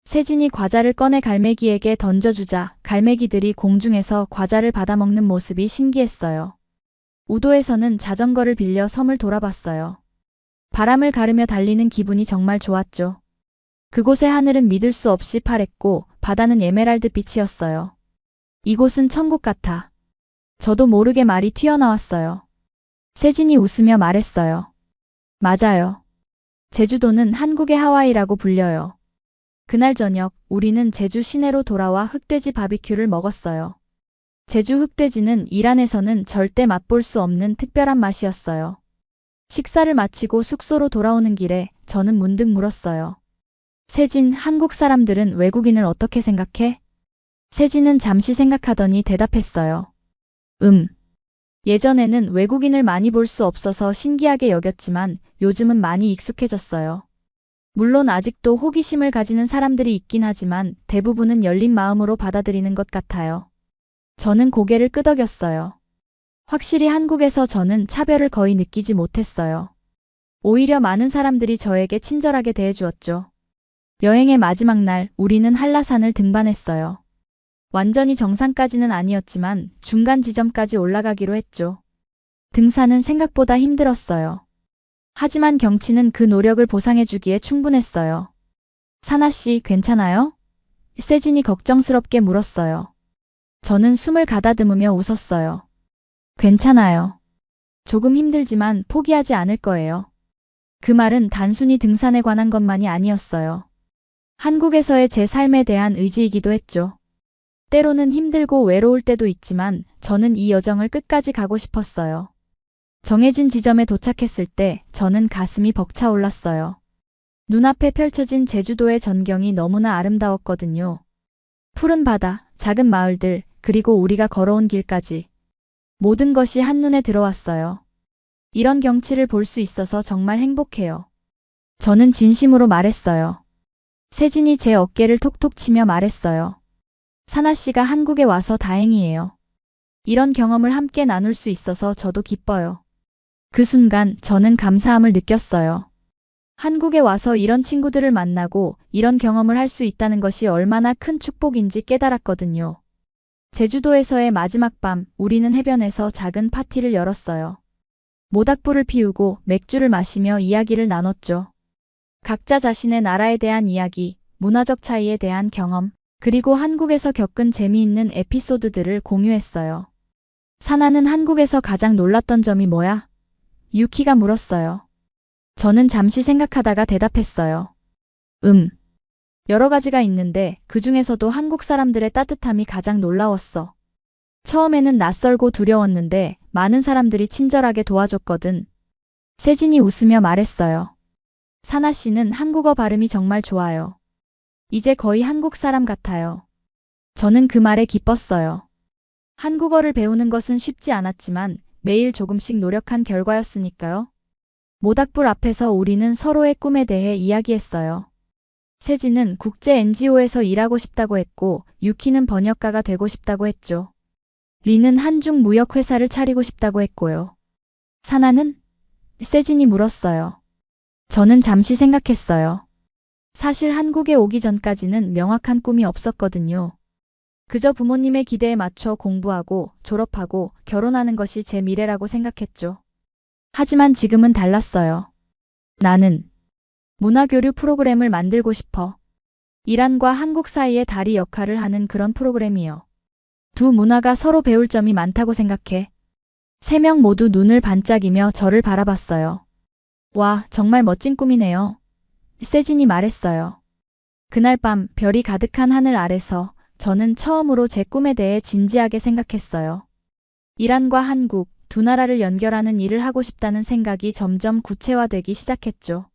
세진이 과자를 꺼내 갈매기에게 던져주자 갈매기들이 공중에서 과자를 받아먹는 모습이 신기했어요. 우도에서는 자전거를 빌려 섬을 돌아봤어요. 바람을 가르며 달리는 기분이 정말 좋았죠. 그곳의 하늘은 믿을 수 없이 파랬고 바다는 에메랄드 빛이었어요. 이곳은 천국 같아. 저도 모르게 말이 튀어나왔어요. 세진이 웃으며 말했어요. 맞아요. 제주도는 한국의 하와이라고 불려요. 그날 저녁 우리는 제주 시내로 돌아와 흑돼지 바비큐를 먹었어요. 제주 흑돼지는 이란에서는 절대 맛볼 수 없는 특별한 맛이었어요. 식사를 마치고 숙소로 돌아오는 길에 저는 문득 물었어요. 세진, 한국 사람들은 외국인을 어떻게 생각해? 세진은 잠시 생각하더니 대답했어요. 예전에는 외국인을 많이 볼 수 없어서 신기하게 여겼지만 요즘은 많이 익숙해졌어요. 물론 아직도 호기심을 가지는 사람들이 있긴 하지만 대부분은 열린 마음으로 받아들이는 것 같아요. 저는 고개를 끄덕였어요. 확실히 한국에서 저는 차별을 거의 느끼지 못했어요. 오히려 많은 사람들이 저에게 친절하게 대해주었죠. 여행의 마지막 날 우리는 한라산을 등반했어요. 완전히 정상까지는 아니었지만 중간 지점까지 올라가기로 했죠. 등산은 생각보다 힘들었어요. 하지만 경치는 그 노력을 보상해주기에 충분했어요. 사나 씨, 괜찮아요? 세진이 걱정스럽게 물었어요. 저는 숨을 가다듬으며 웃었어요. 괜찮아요. 조금 힘들지만 포기하지 않을 거예요. 그 말은 단순히 등산에 관한 것만이 아니었어요. 한국에서의 제 삶에 대한 의지이기도 했죠. 때로는 힘들고 외로울 때도 있지만 저는 이 여정을 끝까지 가고 싶었어요. 정해진 지점에 도착했을 때 저는 가슴이 벅차올랐어요. 눈앞에 펼쳐진 제주도의 전경이 너무나 아름다웠거든요. 푸른 바다, 작은 마을들, 그리고 우리가 걸어온 길까지. 모든 것이 한눈에 들어왔어요. 이런 경치를 볼 수 있어서 정말 행복해요. 저는 진심으로 말했어요. 세진이 제 어깨를 톡톡 치며 말했어요. 사나 씨가 한국에 와서 다행이에요. 이런 경험을 함께 나눌 수 있어서 저도 기뻐요. 그 순간 저는 감사함을 느꼈어요. 한국에 와서 이런 친구들을 만나고 이런 경험을 할 수 있다는 것이 얼마나 큰 축복인지 깨달았거든요. 제주도에서의 마지막 밤, 우리는 해변에서 작은 파티를 열었어요. 모닥불을 피우고 맥주를 마시며 이야기를 나눴죠. 각자 자신의 나라에 대한 이야기, 문화적 차이에 대한 경험, 그리고 한국에서 겪은 재미있는 에피소드들을 공유했어요. 사나는 한국에서 가장 놀랐던 점이 뭐야? 유키가 물었어요. 저는 잠시 생각하다가 대답했어요. 여러 가지가 있는데 그 중에서도 한국 사람들의 따뜻함이 가장 놀라웠어. 처음에는 낯설고 두려웠는데 많은 사람들이 친절하게 도와줬거든. 세진이 웃으며 말했어요. 사나 씨는 한국어 발음이 정말 좋아요. 이제 거의 한국 사람 같아요. 저는 그 말에 기뻤어요. 한국어를 배우는 것은 쉽지 않았지만 매일 조금씩 노력한 결과였으니까요. 모닥불 앞에서 우리는 서로의 꿈에 대해 이야기했어요. 세진은 국제 NGO에서 일하고 싶다고 했고 유키는 번역가가 되고 싶다고 했죠. 리는 한중 무역회사를 차리고 싶다고 했고요. 사나는? 세진이 물었어요. 저는 잠시 생각했어요. 사실 한국에 오기 전까지는 명확한 꿈이 없었거든요. 그저 부모님의 기대에 맞춰 공부하고 졸업하고 결혼하는 것이 제 미래라고 생각했죠. 하지만 지금은 달랐어요. 나는 문화교류 프로그램을 만들고 싶어. 이란과 한국 사이의 다리 역할을 하는 그런 프로그램이요. 두 문화가 서로 배울 점이 많다고 생각해. 세 명 모두 눈을 반짝이며 저를 바라봤어요. 와, 정말 멋진 꿈이네요. 세진이 말했어요. 그날 밤 별이 가득한 하늘 아래서 저는 처음으로 제 꿈에 대해 진지하게 생각했어요. 이란과 한국, 두 나라를 연결하는 일을 하고 싶다는 생각이 점점 구체화되기 시작했죠.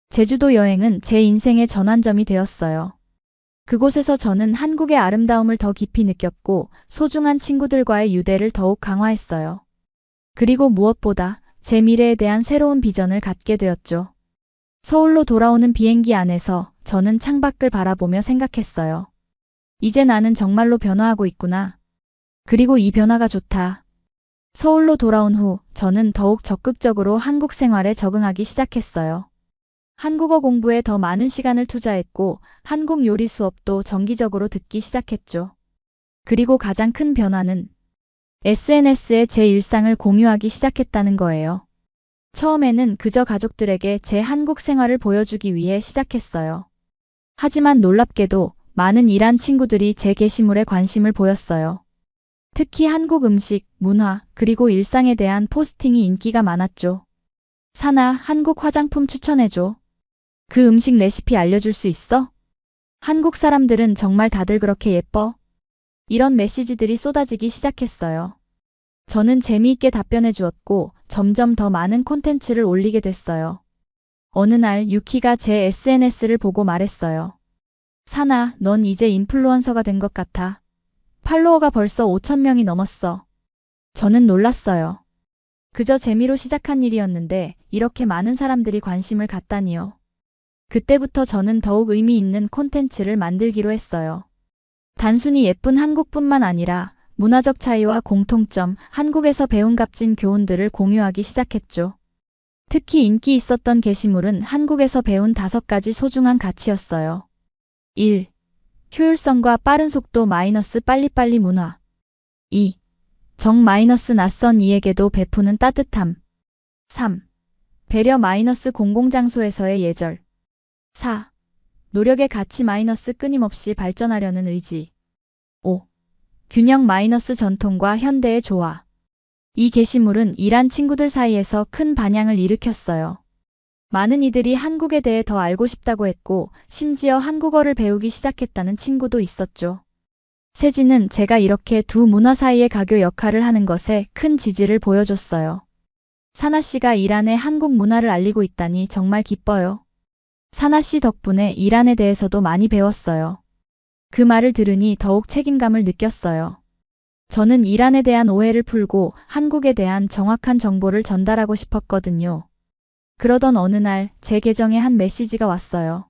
제주도 여행은 제 인생의 전환점이 되었어요. 그곳에서 저는 한국의 아름다움을 더 깊이 느꼈고 소중한 친구들과의 유대를 더욱 강화했어요. 그리고 무엇보다 제 미래에 대한 새로운 비전을 갖게 되었죠. 서울로 돌아오는 비행기 안에서 저는 창밖을 바라보며 생각했어요. 이제 나는 정말로 변화하고 있구나. 그리고 이 변화가 좋다. 서울로 돌아온 후 저는 더욱 적극적으로 한국 생활에 적응하기 시작했어요. 한국어 공부에 더 많은 시간을 투자했고 한국 요리 수업도 정기적으로 듣기 시작했죠. 그리고 가장 큰 변화는 SNS에 제 일상을 공유하기 시작했다는 거예요. 처음에는 그저 가족들에게 제 한국 생활을 보여주기 위해 시작했어요. 하지만 놀랍게도 많은 이란 친구들이 제 게시물에 관심을 보였어요. 특히 한국 음식, 문화, 그리고 일상에 대한 포스팅이 인기가 많았죠. 사나, 한국 화장품 추천해줘. 그 음식 레시피 알려줄 수 있어? 한국 사람들은 정말 다들 그렇게 예뻐? 이런 메시지들이 쏟아지기 시작했어요. 저는 재미있게 답변해 주었고 점점 더 많은 콘텐츠를 올리게 됐어요. 어느 날 유키가 제 SNS를 보고 말했어요. 사나, 넌 이제 인플루언서가 된 것 같아. 팔로워가 벌써 5,000명이 넘었어. 저는 놀랐어요. 그저 재미로 시작한 일이었는데 이렇게 많은 사람들이 관심을 갖다니요. 그때부터 저는 더욱 의미 있는 콘텐츠를 만들기로 했어요. 단순히 예쁜 한국뿐만 아니라 문화적 차이와 공통점, 한국에서 배운 값진 교훈들을 공유하기 시작했죠. 특히 인기 있었던 게시물은 한국에서 배운 5가지 소중한 가치였어요. 1. 효율성과 빠른 속도 마이너스 빨리빨리 문화. 2. 정 마이너스 낯선 이에게도 베푸는 따뜻함. 3. 배려 마이너스 공공장소에서의 예절. 4. 노력의 가치 마이너스 끊임없이 발전하려는 의지. 5. 균형 마이너스 전통과 현대의 조화. 이 게시물은 이란 친구들 사이에서 큰 반향을 일으켰어요. 많은 이들이 한국에 대해 더 알고 싶다고 했고 심지어 한국어를 배우기 시작했다는 친구도 있었죠. 세진은 제가 이렇게 두 문화 사이의 가교 역할을 하는 것에 큰 지지를 보여줬어요. 사나 씨가 이란의 한국 문화를 알리고 있다니 정말 기뻐요. 사나 씨 덕분에 이란에 대해서도 많이 배웠어요. 그 말을 들으니 더욱 책임감을 느꼈어요. 저는 이란에 대한 오해를 풀고 한국에 대한 정확한 정보를 전달하고 싶었거든요. 그러던 어느 날 제 계정에 한 메시지가 왔어요.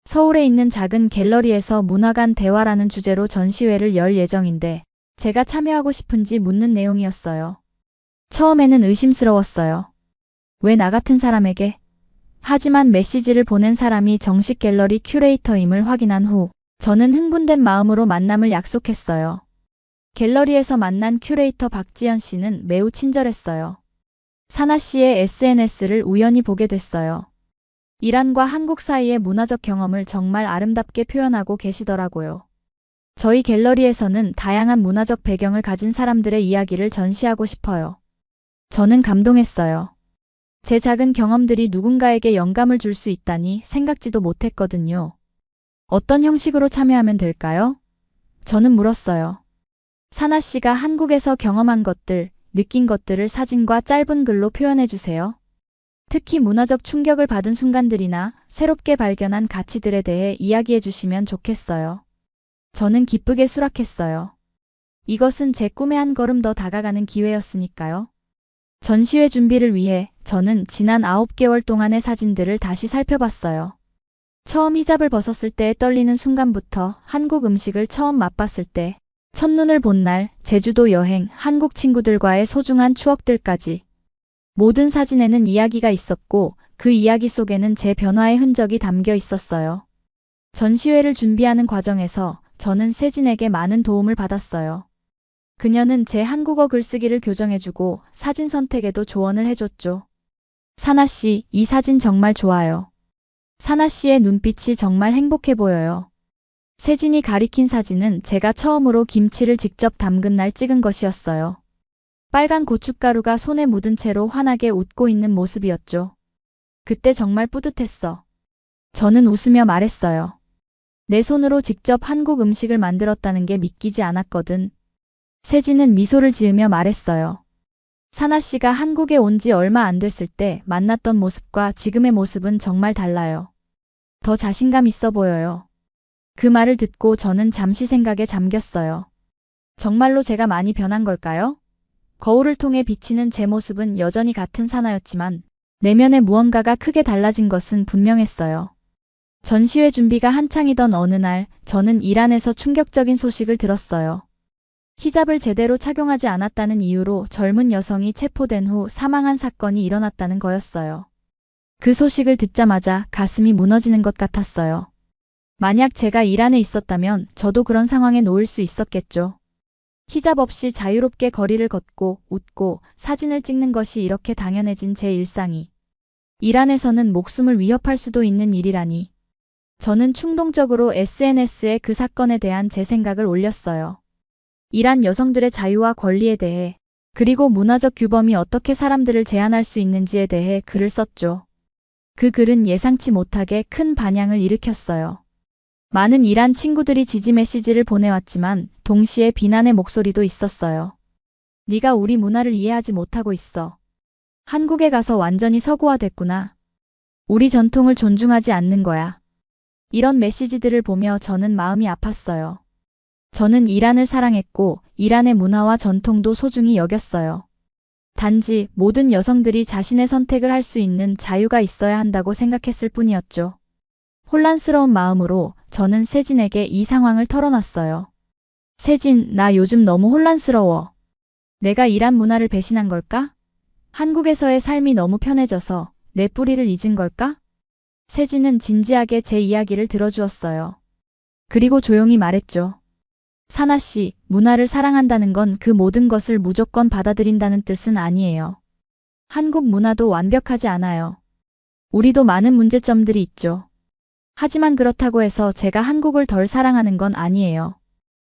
서울에 있는 작은 갤러리에서 문화 간 대화라는 주제로 전시회를 열 예정인데 제가 참여하고 싶은지 묻는 내용이었어요. 처음에는 의심스러웠어요. 왜 나 같은 사람에게? 하지만 메시지를 보낸 사람이 정식 갤러리 큐레이터임을 확인한 후 저는 흥분된 마음으로 만남을 약속했어요. 갤러리에서 만난 큐레이터 박지연 씨는 매우 친절했어요. 사나 씨의 SNS를 우연히 보게 됐어요. 이란과 한국 사이의 문화적 경험을 정말 아름답게 표현하고 계시더라고요. 저희 갤러리에서는 다양한 문화적 배경을 가진 사람들의 이야기를 전시하고 싶어요. 저는 감동했어요. 제 작은 경험들이 누군가에게 영감을 줄 수 있다니 생각지도 못했거든요. 어떤 형식으로 참여하면 될까요? 저는 물었어요. 사나 씨가 한국에서 경험한 것들, 느낀 것들을 사진과 짧은 글로 표현해 주세요. 특히 문화적 충격을 받은 순간들이나 새롭게 발견한 가치들에 대해 이야기해 주시면 좋겠어요. 저는 기쁘게 수락했어요. 이것은 제 꿈에 한 걸음 더 다가가는 기회였으니까요. 전시회 준비를 위해 저는 지난 9개월 동안의 사진들을 다시 살펴봤어요. 처음 히잡을 벗었을 때의 떨리는 순간부터 한국 음식을 처음 맛봤을 때, 첫눈을 본 날, 제주도 여행, 한국 친구들과의 소중한 추억들까지. 모든 사진에는 이야기가 있었고 그 이야기 속에는 제 변화의 흔적이 담겨 있었어요. 전시회를 준비하는 과정에서 저는 세진에게 많은 도움을 받았어요. 그녀는 제 한국어 글쓰기를 교정해주고 사진 선택에도 조언을 해줬죠. 사나 씨, 이 사진 정말 좋아요. 사나 씨의 눈빛이 정말 행복해 보여요. 세진이 가리킨 사진은 제가 처음으로 김치를 직접 담근 날 찍은 것이었어요. 빨간 고춧가루가 손에 묻은 채로 환하게 웃고 있는 모습이었죠. 그때 정말 뿌듯했어. 저는 웃으며 말했어요. 내 손으로 직접 한국 음식을 만들었다는 게 믿기지 않았거든. 세진은 미소를 지으며 말했어요. 사나 씨가 한국에 온 지 얼마 안 됐을 때 만났던 모습과 지금의 모습은 정말 달라요. 더 자신감 있어 보여요. 그 말을 듣고 저는 잠시 생각에 잠겼어요. 정말로 제가 많이 변한 걸까요? 거울을 통해 비치는 제 모습은 여전히 같은 사나였지만 내면의 무언가가 크게 달라진 것은 분명했어요. 전시회 준비가 한창이던 어느 날 저는 이란에서 충격적인 소식을 들었어요. 히잡을 제대로 착용하지 않았다는 이유로 젊은 여성이 체포된 후 사망한 사건이 일어났다는 거였어요. 그 소식을 듣자마자 가슴이 무너지는 것 같았어요. 만약 제가 이란에 있었다면 저도 그런 상황에 놓일 수 있었겠죠. 히잡 없이 자유롭게 거리를 걷고 웃고 사진을 찍는 것이 이렇게 당연해진 제 일상이 이란에서는 목숨을 위협할 수도 있는 일이라니. 저는 충동적으로 SNS에 그 사건에 대한 제 생각을 올렸어요. 이란 여성들의 자유와 권리에 대해 그리고 문화적 규범이 어떻게 사람들을 제한할 수 있는지에 대해 글을 썼죠. 그 글은 예상치 못하게 큰 반향을 일으켰어요. 많은 이란 친구들이 지지 메시지를 보내왔지만 동시에 비난의 목소리도 있었어요. 네가 우리 문화를 이해하지 못하고 있어. 한국에 가서 완전히 서구화됐구나. 우리 전통을 존중하지 않는 거야. 이런 메시지들을 보며 저는 마음이 아팠어요. 저는 이란을 사랑했고 이란의 문화와 전통도 소중히 여겼어요. 단지 모든 여성들이 자신의 선택을 할 수 있는 자유가 있어야 한다고 생각했을 뿐이었죠. 혼란스러운 마음으로 저는 세진에게 이 상황을 털어놨어요. 세진, 나 요즘 너무 혼란스러워. 내가 이란 문화를 배신한 걸까? 한국에서의 삶이 너무 편해져서 내 뿌리를 잊은 걸까? 세진은 진지하게 제 이야기를 들어주었어요. 그리고 조용히 말했죠. 사나 씨, 문화를 사랑한다는 건 그 모든 것을 무조건 받아들인다는 뜻은 아니에요. 한국 문화도 완벽하지 않아요. 우리도 많은 문제점들이 있죠. 하지만 그렇다고 해서 제가 한국을 덜 사랑하는 건 아니에요.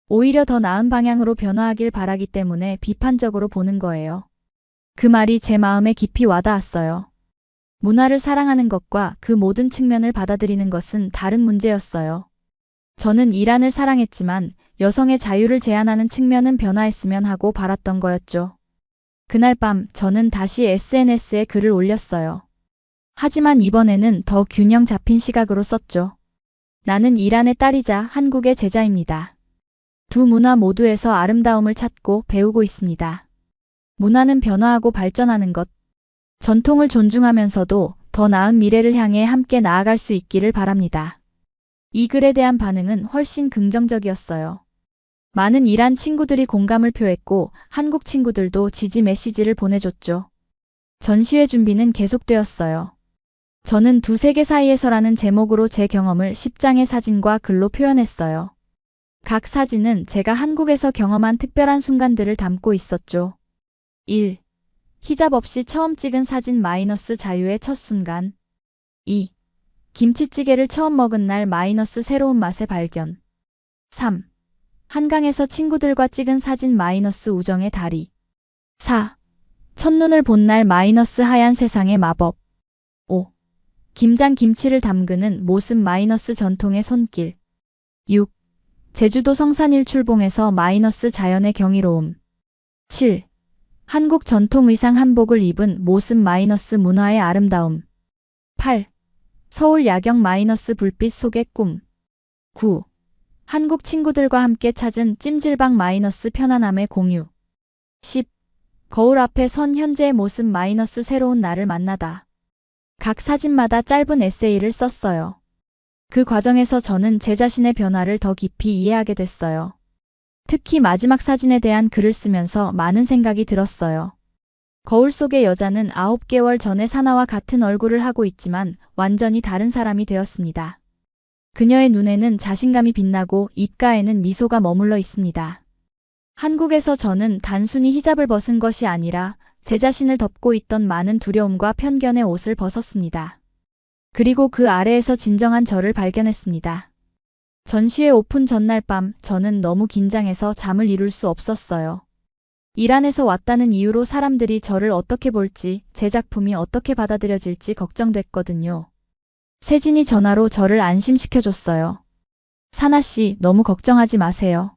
오히려 더 나은 방향으로 변화하길 바라기 때문에 비판적으로 보는 거예요. 그 말이 제 마음에 깊이 와닿았어요. 문화를 사랑하는 것과 그 모든 측면을 받아들이는 것은 다른 문제였어요. 저는 이란을 사랑했지만 여성의 자유를 제한하는 측면은 변화했으면 하고 바랐던 거였죠. 그날 밤 저는 다시 SNS에 글을 올렸어요. 하지만 이번에는 더 균형 잡힌 시각으로 썼죠. 나는 이란의 딸이자 한국의 제자입니다. 두 문화 모두에서 아름다움을 찾고 배우고 있습니다. 문화는 변화하고 발전하는 것, 전통을 존중하면서도 더 나은 미래를 향해 함께 나아갈 수 있기를 바랍니다. 이 글에 대한 반응은 훨씬 긍정적이었어요. 많은 이란 친구들이 공감을 표했고 한국 친구들도 지지 메시지를 보내줬죠. 전시회 준비는 계속되었어요. 저는 두 세계 사이에서라는 제목으로 제 경험을 10장의 사진과 글로 표현했어요. 각 사진은 제가 한국에서 경험한 특별한 순간들을 담고 있었죠. 1. 히잡 없이 처음 찍은 사진 마이너스 자유의 첫 순간. 2. 김치찌개를 처음 먹은 날 마이너스 새로운 맛의 발견. 3. 한강에서 친구들과 찍은 사진 마이너스 우정의 다리. 4. 첫눈을 본 날 마이너스 하얀 세상의 마법. 5. 김장 김치를 담그는 모습 마이너스 전통의 손길. 6. 제주도 성산 일출봉에서 마이너스 자연의 경이로움. 7. 한국 전통 의상 한복을 입은 모습 마이너스 문화의 아름다움. 8. 서울 야경 마이너스 불빛 속의 꿈. 9. 한국 친구들과 함께 찾은 찜질방 마이너스 편안함의 공유. 10. 거울 앞에 선 현재의 모습 마이너스 새로운 나를 만나다. 각 사진마다 짧은 에세이를 썼어요. 그 과정에서 저는 제 자신의 변화를 더 깊이 이해하게 됐어요. 특히 마지막 사진에 대한 글을 쓰면서 많은 생각이 들었어요. 거울 속의 여자는 9개월 전에 사나와 같은 얼굴을 하고 있지만 완전히 다른 사람이 되었습니다. 그녀의 눈에는 자신감이 빛나고 입가에는 미소가 머물러 있습니다. 한국에서 저는 단순히 히잡을 벗은 것이 아니라 제 자신을 덮고 있던 많은 두려움과 편견의 옷을 벗었습니다. 그리고 그 아래에서 진정한 저를 발견했습니다. 전시회 오픈 전날 밤 저는 너무 긴장해서 잠을 이룰 수 없었어요. 이란에서 왔다는 이유로 사람들이 저를 어떻게 볼지, 제 작품이 어떻게 받아들여질지 걱정됐거든요. 세진이 전화로 저를 안심시켜줬어요. 사나 씨, 너무 걱정하지 마세요.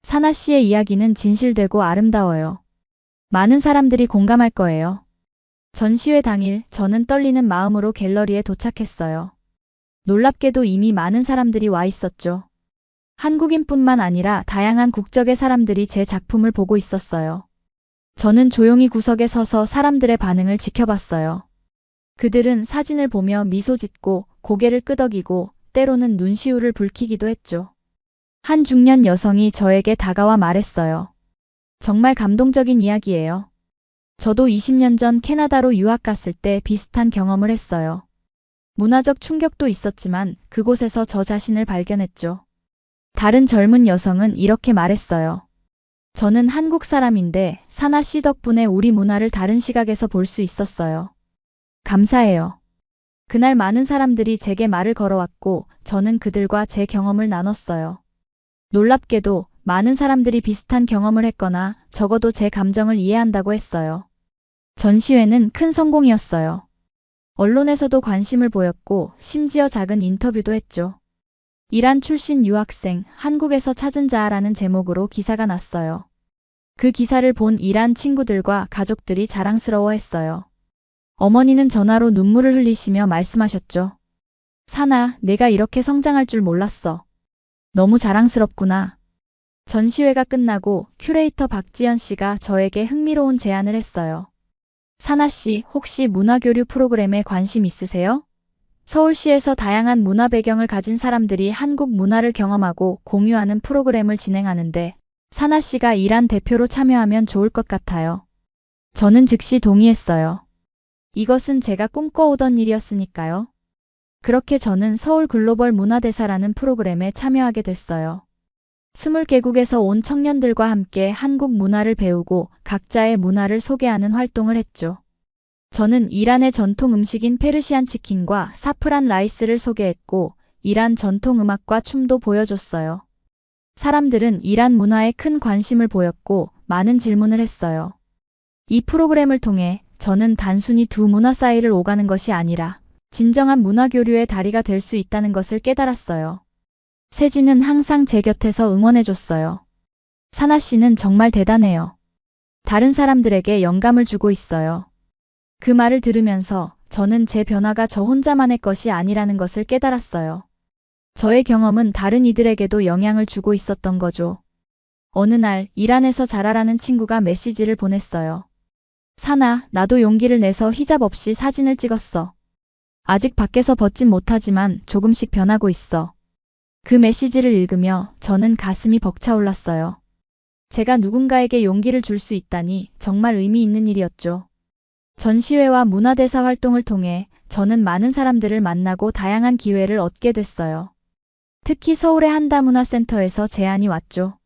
사나 씨의 이야기는 진실되고 아름다워요. 많은 사람들이 공감할 거예요. 전시회 당일 저는 떨리는 마음으로 갤러리에 도착했어요. 놀랍게도 이미 많은 사람들이 와 있었죠. 한국인뿐만 아니라 다양한 국적의 사람들이 제 작품을 보고 있었어요. 저는 조용히 구석에 서서 사람들의 반응을 지켜봤어요. 그들은 사진을 보며 미소 짓고 고개를 끄덕이고 때로는 눈시울을 붉히기도 했죠. 한 중년 여성이 저에게 다가와 말했어요. 정말 감동적인 이야기예요. 저도 20년 전 캐나다로 유학 갔을 때 비슷한 경험을 했어요. 문화적 충격도 있었지만 그곳에서 저 자신을 발견했죠. 다른 젊은 여성은 이렇게 말했어요. 저는 한국 사람인데 사나 씨 덕분에 우리 문화를 다른 시각에서 볼 수 있었어요. 감사해요. 그날 많은 사람들이 제게 말을 걸어왔고 저는 그들과 제 경험을 나눴어요. 놀랍게도 많은 사람들이 비슷한 경험을 했거나 적어도 제 감정을 이해한다고 했어요. 전시회는 큰 성공이었어요. 언론에서도 관심을 보였고 심지어 작은 인터뷰도 했죠. 이란 출신 유학생, 한국에서 찾은 자아라는 제목으로 기사가 났어요. 그 기사를 본 이란 친구들과 가족들이 자랑스러워했어요. 어머니는 전화로 눈물을 흘리시며 말씀하셨죠. 사나, 내가 이렇게 성장할 줄 몰랐어. 너무 자랑스럽구나. 전시회가 끝나고 큐레이터 박지연 씨가 저에게 흥미로운 제안을 했어요. 사나 씨, 혹시 문화교류 프로그램에 관심 있으세요? 서울시에서 다양한 문화 배경을 가진 사람들이 한국 문화를 경험하고 공유하는 프로그램을 진행하는데 사나 씨가 이란 대표로 참여하면 좋을 것 같아요. 저는 즉시 동의했어요. 이것은 제가 꿈꿔오던 일이었으니까요. 그렇게 저는 서울 글로벌 문화대사라는 프로그램에 참여하게 됐어요. 20개국에서 온 청년들과 함께 한국 문화를 배우고 각자의 문화를 소개하는 활동을 했죠. 저는 이란의 전통 음식인 페르시안 치킨과 사프란 라이스를 소개했고 이란 전통 음악과 춤도 보여줬어요. 사람들은 이란 문화에 큰 관심을 보였고 많은 질문을 했어요. 이 프로그램을 통해 저는 단순히 두 문화 사이를 오가는 것이 아니라 진정한 문화 교류의 다리가 될 수 있다는 것을 깨달았어요. 세진은 항상 제 곁에서 응원해줬어요. 사나 씨는 정말 대단해요. 다른 사람들에게 영감을 주고 있어요. 그 말을 들으면서 저는 제 변화가 저 혼자만의 것이 아니라는 것을 깨달았어요. 저의 경험은 다른 이들에게도 영향을 주고 있었던 거죠. 어느 날 이란에서 자라라는 친구가 메시지를 보냈어요. 사나, 나도 용기를 내서 히잡 없이 사진을 찍었어. 아직 밖에서 벗진 못하지만 조금씩 변하고 있어. 그 메시지를 읽으며 저는 가슴이 벅차올랐어요. 제가 누군가에게 용기를 줄 수 있다니 정말 의미 있는 일이었죠. 전시회와 문화대사 활동을 통해 저는 많은 사람들을 만나고 다양한 기회를 얻게 됐어요. 특히 서울의 한다문화센터에서 제안이 왔죠.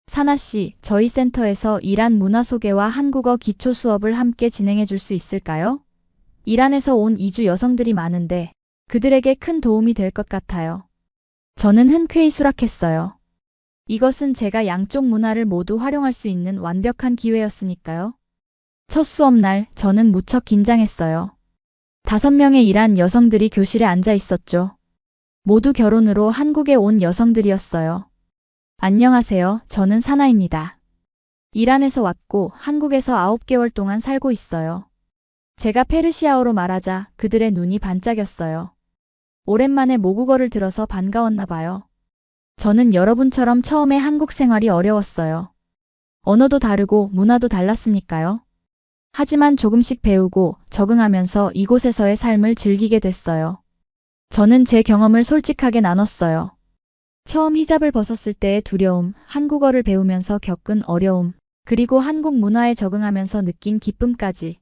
사나 씨, 저희 센터에서 이란 문화 소개와 한국어 기초 수업을 함께 진행해 줄 수 있을까요? 이란에서 온 이주 여성들이 많은데 그들에게 큰 도움이 될 것 같아요. 저는 흔쾌히 수락했어요. 이것은 제가 양쪽 문화를 모두 활용할 수 있는 완벽한 기회였으니까요. 첫 수업 날 저는 무척 긴장했어요. 5명의 이란 여성들이 교실에 앉아 있었죠. 모두 결혼으로 한국에 온 여성들이었어요. 안녕하세요. 저는 사나입니다. 이란에서 왔고 한국에서 9개월 동안 살고 있어요. 제가 페르시아어로 말하자 그들의 눈이 반짝였어요. 오랜만에 모국어를 들어서 반가웠나 봐요. 저는 여러분처럼 처음에 한국 생활이 어려웠어요. 언어도 다르고 문화도 달랐으니까요. 하지만 조금씩 배우고 적응하면서 이곳에서의 삶을 즐기게 됐어요. 저는 제 경험을 솔직하게 나눴어요. 처음 히잡을 벗었을 때의 두려움, 한국어를 배우면서 겪은 어려움, 그리고 한국 문화에 적응하면서 느낀 기쁨까지.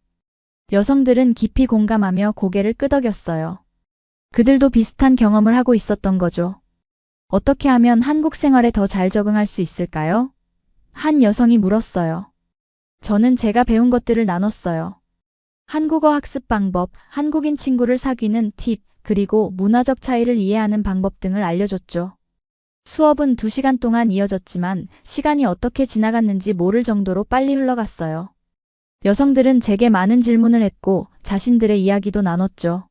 여성들은 깊이 공감하며 고개를 끄덕였어요. 그들도 비슷한 경험을 하고 있었던 거죠. 어떻게 하면 한국 생활에 더 잘 적응할 수 있을까요? 한 여성이 물었어요. 저는 제가 배운 것들을 나눴어요. 한국어 학습 방법, 한국인 친구를 사귀는 팁, 그리고 문화적 차이를 이해하는 방법 등을 알려줬죠. 수업은 2시간 동안 이어졌지만 시간이 어떻게 지나갔는지 모를 정도로 빨리 흘러갔어요. 여성들은 제게 많은 질문을 했고 자신들의 이야기도 나눴죠.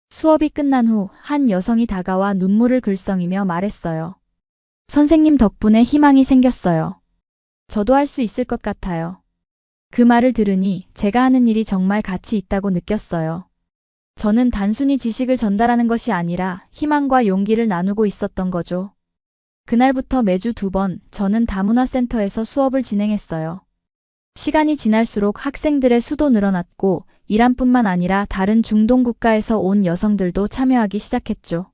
수업이 끝난 후 한 여성이 다가와 눈물을 글썽이며 말했어요. 선생님 덕분에 희망이 생겼어요. 저도 할 수 있을 것 같아요. 그 말을 들으니 제가 하는 일이 정말 가치 있다고 느꼈어요. 저는 단순히 지식을 전달하는 것이 아니라 희망과 용기를 나누고 있었던 거죠. 그날부터 매주 2번 저는 다문화센터에서 수업을 진행했어요. 시간이 지날수록 학생들의 수도 늘어났고 이란뿐만 아니라 다른 중동 국가에서 온 여성들도 참여하기 시작했죠.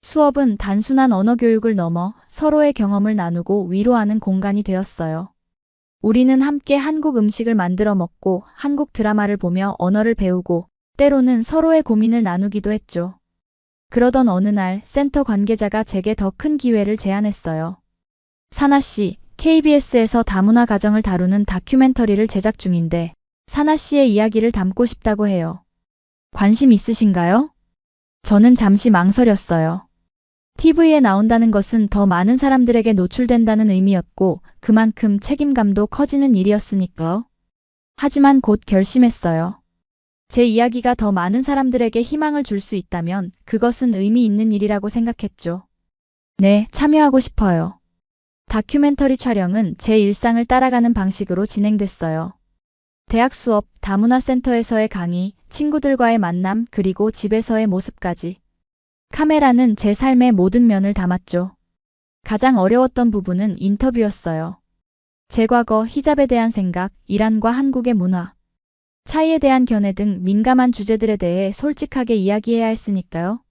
수업은 단순한 언어 교육을 넘어 서로의 경험을 나누고 위로하는 공간이 되었어요. 우리는 함께 한국 음식을 만들어 먹고 한국 드라마를 보며 언어를 배우고 때로는 서로의 고민을 나누기도 했죠. 그러던 어느 날 센터 관계자가 제게 더 큰 기회를 제안했어요. 사나 씨, KBS에서 다문화 가정을 다루는 다큐멘터리를 제작 중인데 사나 씨의 이야기를 담고 싶다고 해요. 관심 있으신가요? 저는 잠시 망설였어요. TV에 나온다는 것은 더 많은 사람들에게 노출된다는 의미였고 그만큼 책임감도 커지는 일이었으니까요. 하지만 곧 결심했어요. 제 이야기가 더 많은 사람들에게 희망을 줄 수 있다면 그것은 의미 있는 일이라고 생각했죠. 네, 참여하고 싶어요. 다큐멘터리 촬영은 제 일상을 따라가는 방식으로 진행됐어요. 대학 수업, 다문화센터에서의 강의, 친구들과의 만남, 그리고 집에서의 모습까지. 카메라는 제 삶의 모든 면을 담았죠. 가장 어려웠던 부분은 인터뷰였어요. 제 과거, 히잡에 대한 생각, 이란과 한국의 문화, 차이에 대한 견해 등 민감한 주제들에 대해 솔직하게 이야기해야 했으니까요.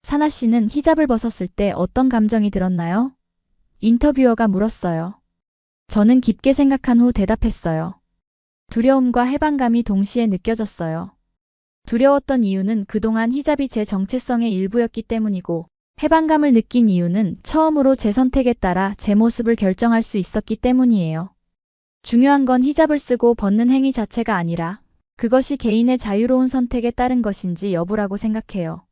사나 씨는 히잡을 벗었을 때 어떤 감정이 들었나요? 인터뷰어가 물었어요. 저는 깊게 생각한 후 대답했어요. 두려움과 해방감이 동시에 느껴졌어요. 두려웠던 이유는 그동안 히잡이 제 정체성의 일부였기 때문이고 해방감을 느낀 이유는 처음으로 제 선택에 따라 제 모습을 결정할 수 있었기 때문이에요. 중요한 건 히잡을 쓰고 벗는 행위 자체가 아니라 그것이 개인의 자유로운 선택에 따른 것인지 여부라고 생각해요.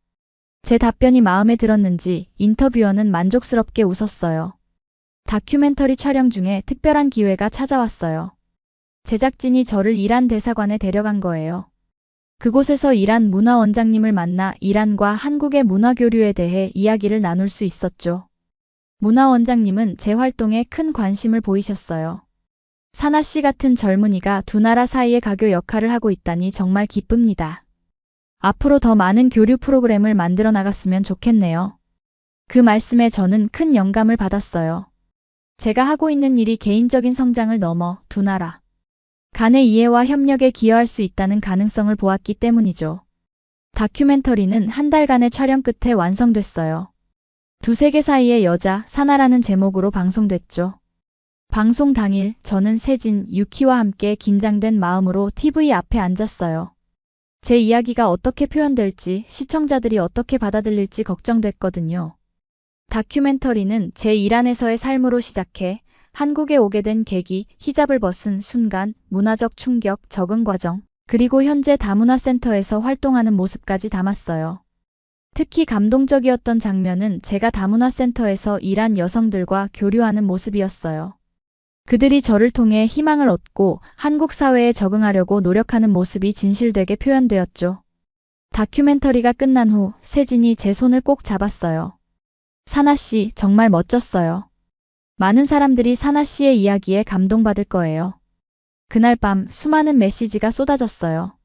제 답변이 마음에 들었는지 인터뷰어는 만족스럽게 웃었어요. 다큐멘터리 촬영 중에 특별한 기회가 찾아왔어요. 제작진이 저를 이란 대사관에 데려간 거예요. 그곳에서 이란 문화원장님을 만나 이란과 한국의 문화교류에 대해 이야기를 나눌 수 있었죠. 문화원장님은 제 활동에 큰 관심을 보이셨어요. 사나 씨 같은 젊은이가 두 나라 사이의 가교 역할을 하고 있다니 정말 기쁩니다. 앞으로 더 많은 교류 프로그램을 만들어 나갔으면 좋겠네요. 그 말씀에 저는 큰 영감을 받았어요. 제가 하고 있는 일이 개인적인 성장을 넘어 두 나라 간의 이해와 협력에 기여할 수 있다는 가능성을 보았기 때문이죠. 다큐멘터리는 한 달간의 촬영 끝에 완성됐어요. 두 세계 사이의 여자, 사나라는 제목으로 방송됐죠. 방송 당일 저는 세진, 유키와 함께 긴장된 마음으로 TV 앞에 앉았어요. 제 이야기가 어떻게 표현될지, 시청자들이 어떻게 받아들일지 걱정됐거든요. 다큐멘터리는 제 이란에서의 삶으로 시작해 한국에 오게 된 계기, 히잡을 벗은 순간, 문화적 충격, 적응 과정, 그리고 현재 다문화센터에서 활동하는 모습까지 담았어요. 특히 감동적이었던 장면은 제가 다문화센터에서 이란 여성들과 교류하는 모습이었어요. 그들이 저를 통해 희망을 얻고 한국 사회에 적응하려고 노력하는 모습이 진실되게 표현되었죠. 다큐멘터리가 끝난 후 세진이 제 손을 꼭 잡았어요. 사나 씨, 정말 멋졌어요. 많은 사람들이 사나 씨의 이야기에 감동받을 거예요. 그날 밤 수많은 메시지가 쏟아졌어요.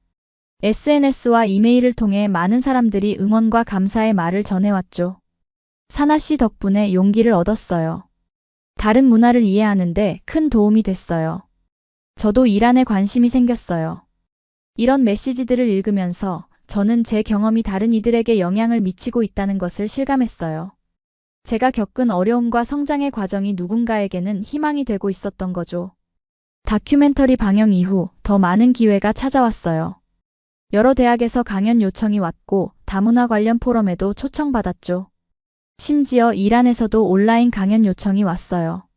SNS와 이메일을 통해 많은 사람들이 응원과 감사의 말을 전해왔죠. 사나 씨 덕분에 용기를 얻었어요. 다른 문화를 이해하는데 큰 도움이 됐어요. 저도 이란에 관심이 생겼어요. 이런 메시지들을 읽으면서 저는 제 경험이 다른 이들에게 영향을 미치고 있다는 것을 실감했어요. 제가 겪은 어려움과 성장의 과정이 누군가에게는 희망이 되고 있었던 거죠. 다큐멘터리 방영 이후 더 많은 기회가 찾아왔어요. 여러 대학에서 강연 요청이 왔고 다문화 관련 포럼에도 초청받았죠. 심지어 이란에서도 온라인 강연 요청이 왔어요.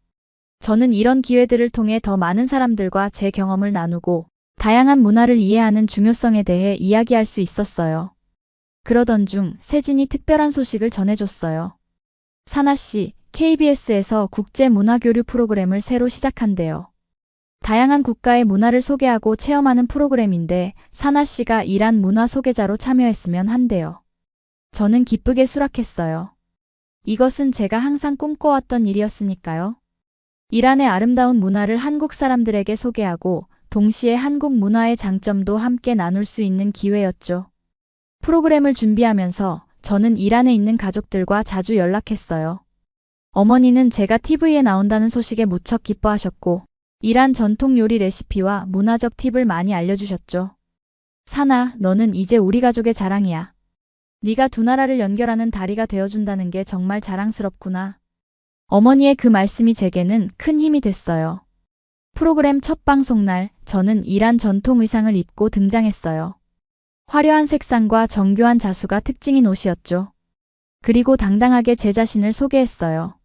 저는 이런 기회들을 통해 더 많은 사람들과 제 경험을 나누고 다양한 문화를 이해하는 중요성에 대해 이야기할 수 있었어요. 그러던 중 세진이 특별한 소식을 전해줬어요. 사나 씨, KBS에서 국제문화교류 프로그램을 새로 시작한대요. 다양한 국가의 문화를 소개하고 체험하는 프로그램인데 사나 씨가 이란 문화 소개자로 참여했으면 한대요. 저는 기쁘게 수락했어요. 이것은 제가 항상 꿈꿔왔던 일이었으니까요. 이란의 아름다운 문화를 한국 사람들에게 소개하고 동시에 한국 문화의 장점도 함께 나눌 수 있는 기회였죠. 프로그램을 준비하면서 저는 이란에 있는 가족들과 자주 연락했어요. 어머니는 제가 TV에 나온다는 소식에 무척 기뻐하셨고 이란 전통 요리 레시피와 문화적 팁을 많이 알려주셨죠. 사나, 너는 이제 우리 가족의 자랑이야. 네가 두 나라를 연결하는 다리가 되어준다는 게 정말 자랑스럽구나. 어머니의 그 말씀이 제게는 큰 힘이 됐어요. 프로그램 첫 방송날 저는 이란 전통 의상을 입고 등장했어요. 화려한 색상과 정교한 자수가 특징인 옷이었죠. 그리고 당당하게 제 자신을 소개했어요.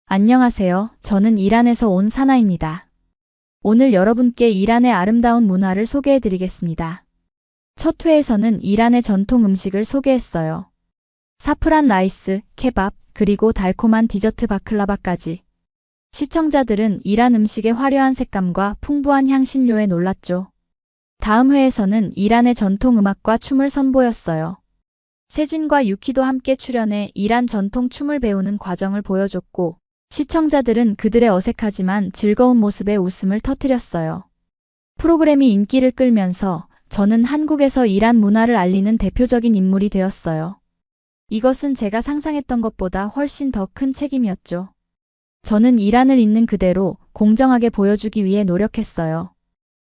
안녕하세요. 저는 이란에서 온 사나입니다. 오늘 여러분께 이란의 아름다운 문화를 소개해드리겠습니다. 첫 회에서는 이란의 전통 음식을 소개했어요. 사프란 라이스, 케밥, 그리고 달콤한 디저트 바클라바까지. 시청자들은 이란 음식의 화려한 색감과 풍부한 향신료에 놀랐죠. 다음 회에서는 이란의 전통 음악과 춤을 선보였어요. 세진과 유키도 함께 출연해 이란 전통 춤을 배우는 과정을 보여줬고 시청자들은 그들의 어색하지만 즐거운 모습에 웃음을 터뜨렸어요. 프로그램이 인기를 끌면서 저는 한국에서 이란 문화를 알리는 대표적인 인물이 되었어요. 이것은 제가 상상했던 것보다 훨씬 더 큰 책임이었죠. 저는 이란을 있는 그대로 공정하게 보여주기 위해 노력했어요.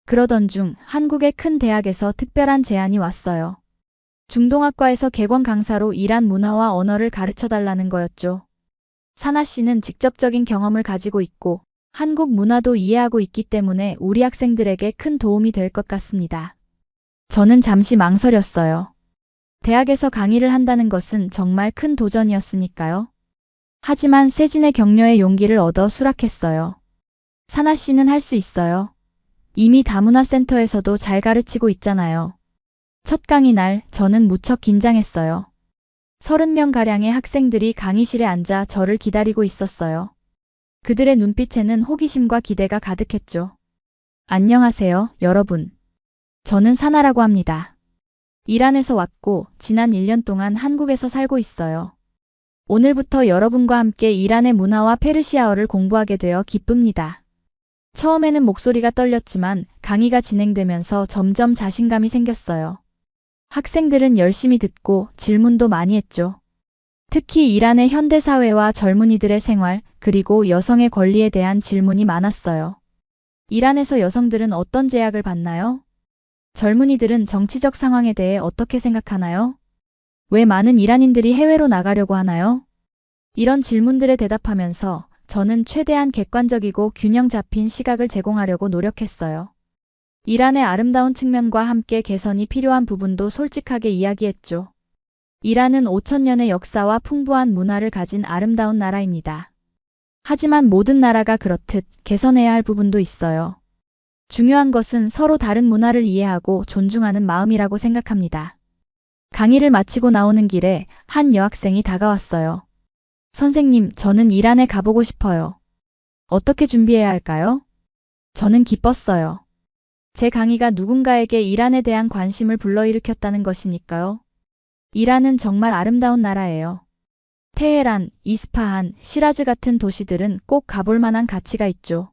그러던 중 한국의 큰 대학에서 특별한 제안이 왔어요. 중동학과에서 객원 강사로 이란 문화와 언어를 가르쳐달라는 거였죠. 사나 씨는 직접적인 경험을 가지고 있고 한국 문화도 이해하고 있기 때문에 우리 학생들에게 큰 도움이 될 것 같습니다. 저는 잠시 망설였어요. 대학에서 강의를 한다는 것은 정말 큰 도전이었으니까요. 하지만 세진의 격려에 용기를 얻어 수락했어요. 사나 씨는 할 수 있어요. 이미 다문화센터에서도 잘 가르치고 있잖아요. 첫 강의 날 저는 무척 긴장했어요. 30명가량의 학생들이 강의실에 앉아 저를 기다리고 있었어요. 그들의 눈빛에는 호기심과 기대가 가득했죠. 안녕하세요, 여러분. 저는 사나라고 합니다. 이란에서 왔고 지난 1년 동안 한국에서 살고 있어요. 오늘부터 여러분과 함께 이란의 문화와 페르시아어를 공부하게 되어 기쁩니다. 처음에는 목소리가 떨렸지만 강의가 진행되면서 점점 자신감이 생겼어요. 학생들은 열심히 듣고 질문도 많이 했죠. 특히 이란의 현대사회와 젊은이들의 생활, 그리고 여성의 권리에 대한 질문이 많았어요. 이란에서 여성들은 어떤 제약을 받나요? 젊은이들은 정치적 상황에 대해 어떻게 생각하나요? 왜 많은 이란인들이 해외로 나가려고 하나요? 이런 질문들에 대답하면서 저는 최대한 객관적이고 균형 잡힌 시각을 제공하려고 노력했어요. 이란의 아름다운 측면과 함께 개선이 필요한 부분도 솔직하게 이야기했죠. 이란은 5,000년의 역사와 풍부한 문화를 가진 아름다운 나라입니다. 하지만 모든 나라가 그렇듯 개선해야 할 부분도 있어요. 중요한 것은 서로 다른 문화를 이해하고 존중하는 마음이라고 생각합니다. 강의를 마치고 나오는 길에 한 여학생이 다가왔어요. 선생님, 저는 이란에 가보고 싶어요. 어떻게 준비해야 할까요? 저는 기뻤어요. 제 강의가 누군가에게 이란에 대한 관심을 불러일으켰다는 것이니까요. 이란은 정말 아름다운 나라예요. 테헤란, 이스파한, 시라즈 같은 도시들은 꼭 가볼 만한 가치가 있죠.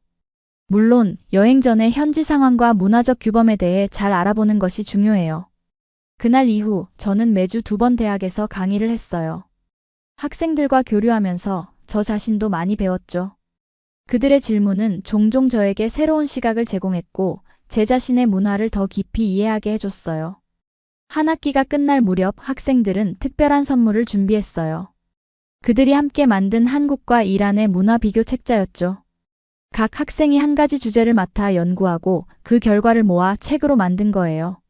물론 여행 전에 현지 상황과 문화적 규범에 대해 잘 알아보는 것이 중요해요. 그날 이후 저는 매주 2번 대학에서 강의를 했어요. 학생들과 교류하면서 저 자신도 많이 배웠죠. 그들의 질문은 종종 저에게 새로운 시각을 제공했고 제 자신의 문화를 더 깊이 이해하게 해줬어요. 한 학기가 끝날 무렵 학생들은 특별한 선물을 준비했어요. 그들이 함께 만든 한국과 이란의 문화 비교 책자였죠. 각 학생이 한 가지 주제를 맡아 연구하고 그 결과를 모아 책으로 만든 거예요.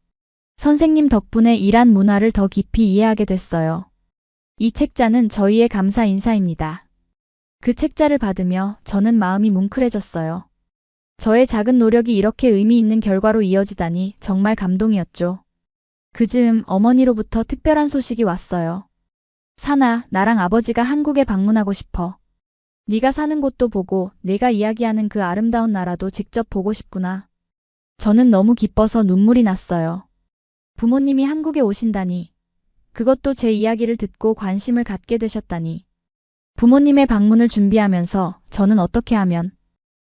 선생님 덕분에 이란 문화를 더 깊이 이해하게 됐어요. 이 책자는 저희의 감사 인사입니다. 그 책자를 받으며 저는 마음이 뭉클해졌어요. 저의 작은 노력이 이렇게 의미 있는 결과로 이어지다니 정말 감동이었죠. 그 즈음 어머니로부터 특별한 소식이 왔어요. 사나, 나랑 아버지가 한국에 방문하고 싶어. 네가 사는 곳도 보고 내가 이야기하는 그 아름다운 나라도 직접 보고 싶구나. 저는 너무 기뻐서 눈물이 났어요. 부모님이 한국에 오신다니. 그것도 제 이야기를 듣고 관심을 갖게 되셨다니. 부모님의 방문을 준비하면서 저는 어떻게 하면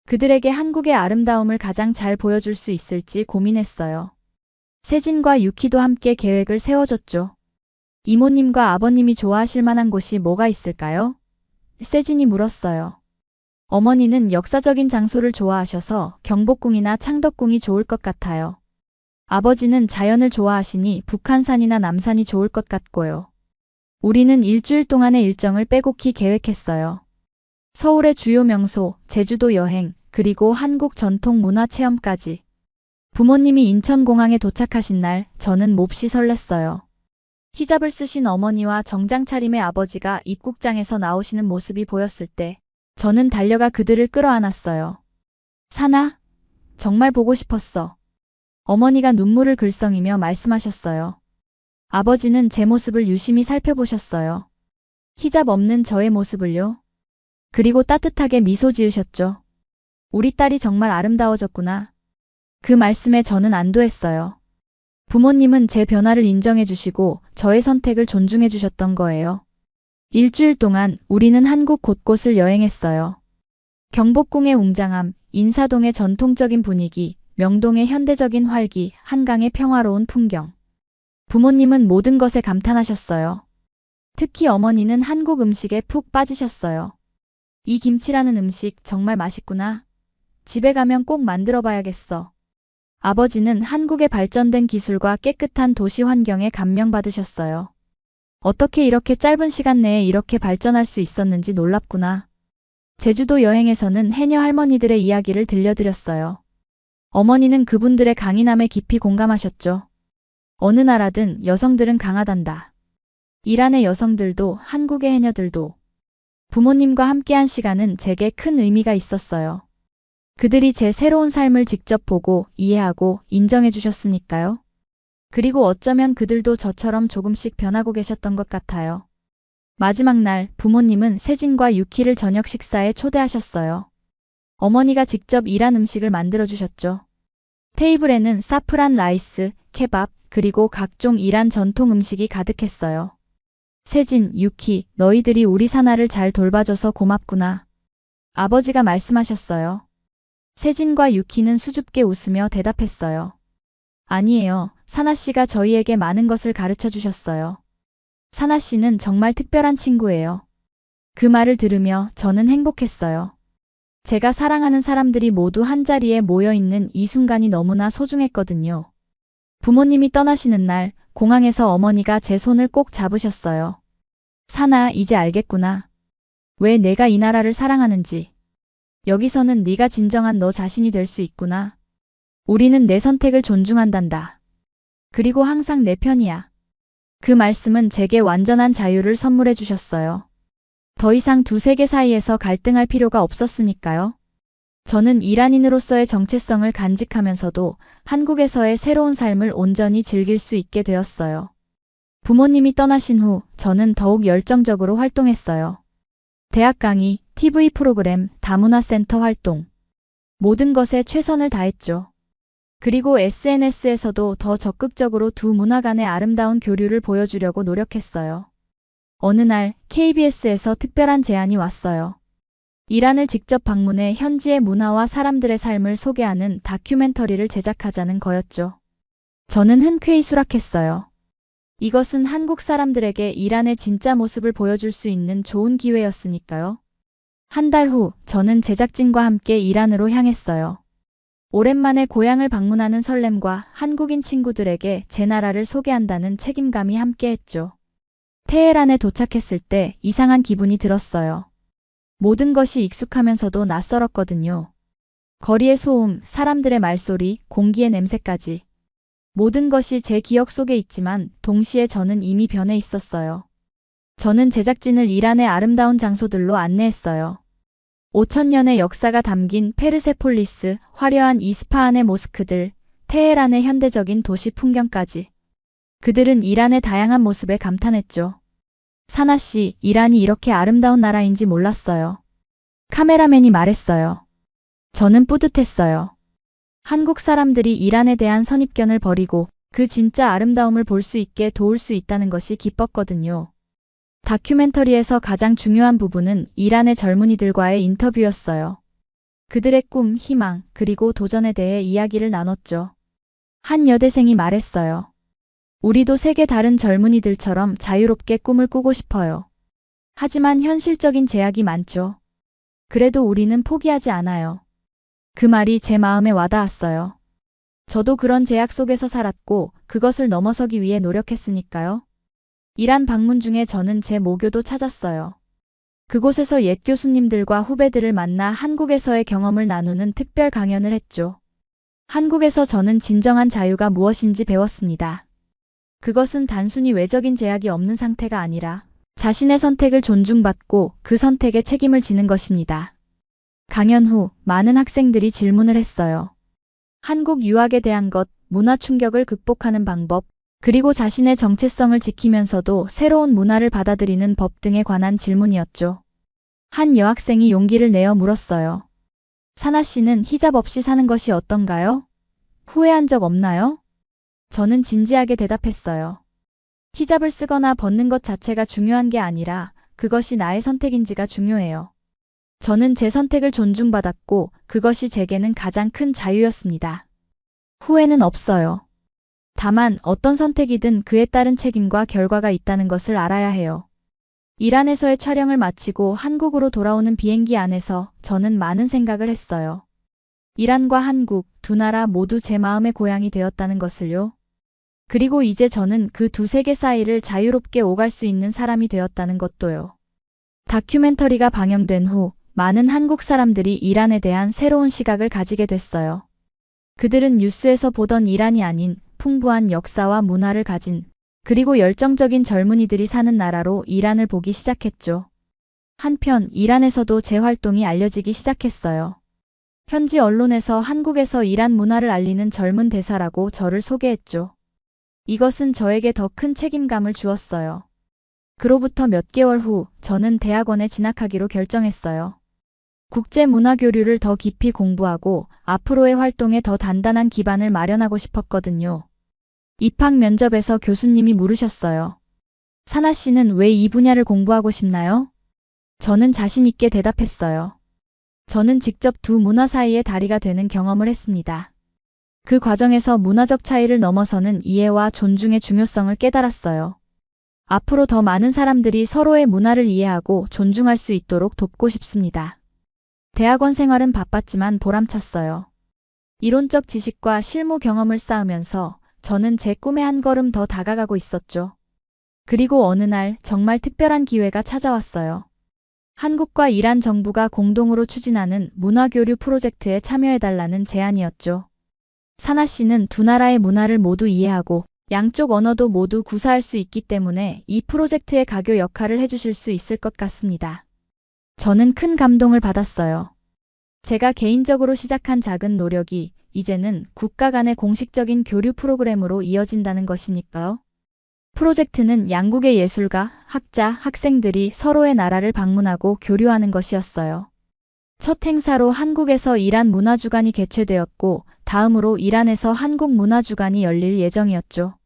그들에게 한국의 아름다움을 가장 잘 보여줄 수 있을지 고민했어요. 세진과 유키도 함께 계획을 세워줬죠. 이모님과 아버님이 좋아하실 만한 곳이 뭐가 있을까요? 세진이 물었어요. 어머니는 역사적인 장소를 좋아하셔서 경복궁이나 창덕궁이 좋을 것 같아요. 아버지는 자연을 좋아하시니 북한산이나 남산이 좋을 것 같고요. 우리는 일주일 동안의 일정을 빼곡히 계획했어요. 서울의 주요 명소, 제주도 여행, 그리고 한국 전통 문화 체험까지. 부모님이 인천공항에 도착하신 날 저는 몹시 설렜어요. 히잡을 쓰신 어머니와 정장 차림의 아버지가 입국장에서 나오시는 모습이 보였을 때 저는 달려가 그들을 끌어안았어요. 사나, 정말 보고 싶었어. 어머니가 눈물을 글썽이며 말씀하셨어요. 아버지는 제 모습을 유심히 살펴보셨어요. 히잡 없는 저의 모습을요. 그리고 따뜻하게 미소 지으셨죠. 우리 딸이 정말 아름다워졌구나. 그 말씀에 저는 안도했어요. 부모님은 제 변화를 인정해 주시고 저의 선택을 존중해 주셨던 거예요. 일주일 동안 우리는 한국 곳곳을 여행했어요. 경복궁의 웅장함, 인사동의 전통적인 분위기, 명동의 현대적인 활기, 한강의 평화로운 풍경. 부모님은 모든 것에 감탄하셨어요. 특히 어머니는 한국 음식에 푹 빠지셨어요. 이 김치라는 음식 정말 맛있구나. 집에 가면 꼭 만들어 봐야겠어. 아버지는 한국의 발전된 기술과 깨끗한 도시 환경에 감명받으셨어요. 어떻게 이렇게 짧은 시간 내에 이렇게 발전할 수 있었는지 놀랍구나. 제주도 여행에서는 해녀 할머니들의 이야기를 들려드렸어요. 어머니는 그분들의 강인함에 깊이 공감하셨죠. 어느 나라든 여성들은 강하단다. 이란의 여성들도 한국의 해녀들도. 부모님과 함께한 시간은 제게 큰 의미가 있었어요. 그들이 제 새로운 삶을 직접 보고 이해하고 인정해 주셨으니까요. 그리고 어쩌면 그들도 저처럼 조금씩 변하고 계셨던 것 같아요. 마지막 날 부모님은 세진과 유키를 저녁 식사에 초대하셨어요. 어머니가 직접 이란 음식을 만들어 주셨죠. 테이블에는 사프란 라이스, 케밥, 그리고 각종 이란 전통 음식이 가득했어요. 세진, 유키, 너희들이 우리 사나를 잘 돌봐줘서 고맙구나. 아버지가 말씀하셨어요. 세진과 유키는 수줍게 웃으며 대답했어요. 아니에요. 사나 씨가 저희에게 많은 것을 가르쳐 주셨어요. 사나 씨는 정말 특별한 친구예요. 그 말을 들으며 저는 행복했어요. 제가 사랑하는 사람들이 모두 한자리에 모여 있는 이 순간이 너무나 소중했거든요. 부모님이 떠나시는 날 공항에서 어머니가 제 손을 꼭 잡으셨어요. 사나, 이제 알겠구나. 왜 내가 이 나라를 사랑하는지. 여기서는 네가 진정한 너 자신이 될 수 있구나. 우리는 내 선택을 존중한단다. 그리고 항상 내 편이야. 그 말씀은 제게 완전한 자유를 선물해 주셨어요. 더 이상 두 세계 사이에서 갈등할 필요가 없었으니까요. 저는 이란인으로서의 정체성을 간직하면서도 한국에서의 새로운 삶을 온전히 즐길 수 있게 되었어요. 부모님이 떠나신 후 저는 더욱 열정적으로 활동했어요. 대학 강의, TV 프로그램, 다문화센터 활동. 모든 것에 최선을 다했죠. 그리고 SNS에서도 더 적극적으로 두 문화 간의 아름다운 교류를 보여주려고 노력했어요. 어느 날 KBS에서 특별한 제안이 왔어요. 이란을 직접 방문해 현지의 문화와 사람들의 삶을 소개하는 다큐멘터리를 제작하자는 거였죠. 저는 흔쾌히 수락했어요. 이것은 한국 사람들에게 이란의 진짜 모습을 보여줄 수 있는 좋은 기회였으니까요. 한 달 후 저는 제작진과 함께 이란으로 향했어요. 오랜만에 고향을 방문하는 설렘과 한국인 친구들에게 제 나라를 소개한다는 책임감이 함께했죠. 테헤란에 도착했을 때 이상한 기분이 들었어요. 모든 것이 익숙하면서도 낯설었거든요. 거리의 소음, 사람들의 말소리, 공기의 냄새까지. 모든 것이 제 기억 속에 있지만 동시에 저는 이미 변해 있었어요. 저는 제작진을 이란의 아름다운 장소들로 안내했어요. 5000년의 역사가 담긴 페르세폴리스, 화려한 이스파한의 모스크들, 테헤란의 현대적인 도시 풍경까지. 그들은 이란의 다양한 모습에 감탄했죠. 사나 씨, 이란이 이렇게 아름다운 나라인지 몰랐어요. 카메라맨이 말했어요. 저는 뿌듯했어요. 한국 사람들이 이란에 대한 선입견을 버리고 그 진짜 아름다움을 볼 수 있게 도울 수 있다는 것이 기뻤거든요. 다큐멘터리에서 가장 중요한 부분은 이란의 젊은이들과의 인터뷰였어요. 그들의 꿈, 희망, 그리고 도전에 대해 이야기를 나눴죠. 한 여대생이 말했어요. 우리도 세계 다른 젊은이들처럼 자유롭게 꿈을 꾸고 싶어요. 하지만 현실적인 제약이 많죠. 그래도 우리는 포기하지 않아요. 그 말이 제 마음에 와닿았어요. 저도 그런 제약 속에서 살았고 그것을 넘어서기 위해 노력했으니까요. 이란 방문 중에 저는 제 모교도 찾았어요. 그곳에서 옛 교수님들과 후배들을 만나 한국에서의 경험을 나누는 특별 강연을 했죠. 한국에서 저는 진정한 자유가 무엇인지 배웠습니다. 그것은 단순히 외적인 제약이 없는 상태가 아니라 자신의 선택을 존중받고 그 선택에 책임을 지는 것입니다. 강연 후 많은 학생들이 질문을 했어요. 한국 유학에 대한 것, 문화 충격을 극복하는 방법, 그리고 자신의 정체성을 지키면서도 새로운 문화를 받아들이는 법 등에 관한 질문이었죠. 한 여학생이 용기를 내어 물었어요. 사나 씨는 히잡 없이 사는 것이 어떤가요? 후회한 적 없나요? 저는 진지하게 대답했어요. 히잡을 쓰거나 벗는 것 자체가 중요한 게 아니라 그것이 나의 선택인지가 중요해요. 저는 제 선택을 존중받았고 그것이 제게는 가장 큰 자유였습니다. 후회는 없어요. 다만 어떤 선택이든 그에 따른 책임과 결과가 있다는 것을 알아야 해요. 이란에서의 촬영을 마치고 한국으로 돌아오는 비행기 안에서 저는 많은 생각을 했어요. 이란과 한국 두 나라 모두 제 마음의 고향이 되었다는 것을요. 그리고 이제 저는 그 두 세계 사이를 자유롭게 오갈 수 있는 사람이 되었다는 것도요. 다큐멘터리가 방영된 후 많은 한국 사람들이 이란에 대한 새로운 시각을 가지게 됐어요. 그들은 뉴스에서 보던 이란이 아닌 풍부한 역사와 문화를 가진 그리고 열정적인 젊은이들이 사는 나라로 이란을 보기 시작했죠. 한편 이란에서도 제 활동이 알려지기 시작했어요. 현지 언론에서 한국에서 이란 문화를 알리는 젊은 대사라고 저를 소개했죠. 이것은 저에게 더 큰 책임감을 주었어요. 그로부터 몇 개월 후 저는 대학원에 진학하기로 결정했어요. 국제 문화 교류를 더 깊이 공부하고 앞으로의 활동에 더 단단한 기반을 마련하고 싶었거든요. 입학 면접에서 교수님이 물으셨어요. 사나 씨는 왜 이 분야를 공부하고 싶나요? 저는 자신 있게 대답했어요. 저는 직접 두 문화 사이의 다리가 되는 경험을 했습니다. 그 과정에서 문화적 차이를 넘어서는 이해와 존중의 중요성을 깨달았어요. 앞으로 더 많은 사람들이 서로의 문화를 이해하고 존중할 수 있도록 돕고 싶습니다. 대학원 생활은 바빴지만 보람찼어요. 이론적 지식과 실무 경험을 쌓으면서 저는 제 꿈에 한 걸음 더 다가가고 있었죠. 그리고 어느 날 정말 특별한 기회가 찾아왔어요. 한국과 이란 정부가 공동으로 추진하는 문화교류 프로젝트에 참여해달라는 제안이었죠. 사나 씨는 두 나라의 문화를 모두 이해하고 양쪽 언어도 모두 구사할 수 있기 때문에 이 프로젝트의 가교 역할을 해주실 수 있을 것 같습니다. 저는 큰 감동을 받았어요. 제가 개인적으로 시작한 작은 노력이 이제는 국가 간의 공식적인 교류 프로그램으로 이어진다는 것이니까요. 프로젝트는 양국의 예술가, 학자, 학생들이 서로의 나라를 방문하고 교류하는 것이었어요. 첫 행사로 한국에서 이란 문화주간이 개최되었고 다음으로 이란에서 한국 문화주간이 열릴 예정이었죠.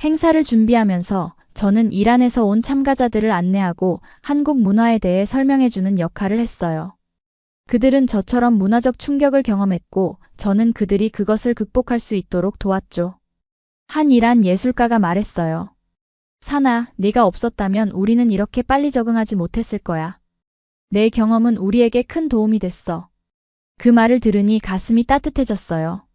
행사를 준비하면서 저는 이란에서 온 참가자들을 안내하고 한국 문화에 대해 설명해주는 역할을 했어요. 그들은 저처럼 문화적 충격을 경험했고 저는 그들이 그것을 극복할 수 있도록 도왔죠. 한 이란 예술가가 말했어요. 사나, 네가 없었다면 우리는 이렇게 빨리 적응하지 못했을 거야. 내 경험은 우리에게 큰 도움이 됐어. 그 말을 들으니 가슴이 따뜻해졌어요.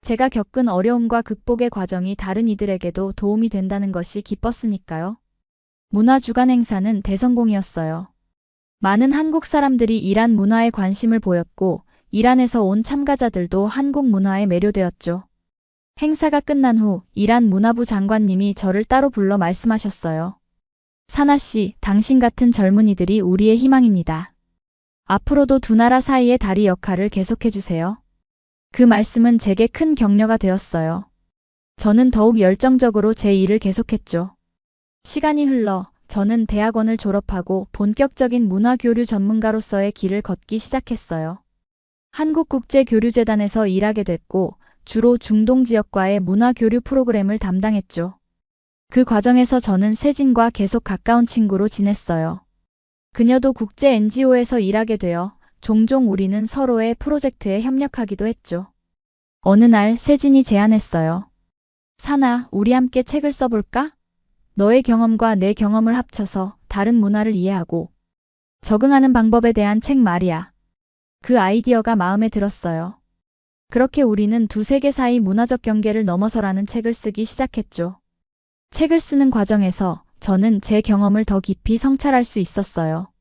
제가 겪은 어려움과 극복의 과정이 다른 이들에게도 도움이 된다는 것이 기뻤으니까요. 문화주간 행사는 대성공이었어요. 많은 한국 사람들이 이란 문화에 관심을 보였고 이란에서 온 참가자들도 한국 문화에 매료되었죠. 행사가 끝난 후 이란 문화부 장관님이 저를 따로 불러 말씀하셨어요. 사나 씨, 당신 같은 젊은이들이 우리의 희망입니다. 앞으로도 두 나라 사이의 다리 역할을 계속해주세요. 그 말씀은 제게 큰 격려가 되었어요. 저는 더욱 열정적으로 제 일을 계속했죠. 시간이 흘러 저는 대학원을 졸업하고 본격적인 문화교류 전문가로서의 길을 걷기 시작했어요. 한국국제교류재단에서 일하게 됐고 주로 중동 지역과의 문화교류 프로그램을 담당했죠. 그 과정에서 저는 세진과 계속 가까운 친구로 지냈어요. 그녀도 국제 NGO에서 일하게 되어 종종 우리는 서로의 프로젝트에 협력하기도 했죠. 어느 날 세진이 제안했어요. 사나, 우리 함께 책을 써볼까? 너의 경험과 내 경험을 합쳐서 다른 문화를 이해하고 적응하는 방법에 대한 책 말이야. 그 아이디어가 마음에 들었어요. 그렇게 우리는 두 세계 사이 문화적 경계를 넘어서라는 책을 쓰기 시작했죠. 책을 쓰는 과정에서 저는 제 경험을 더 깊이 성찰할 수 있었어요.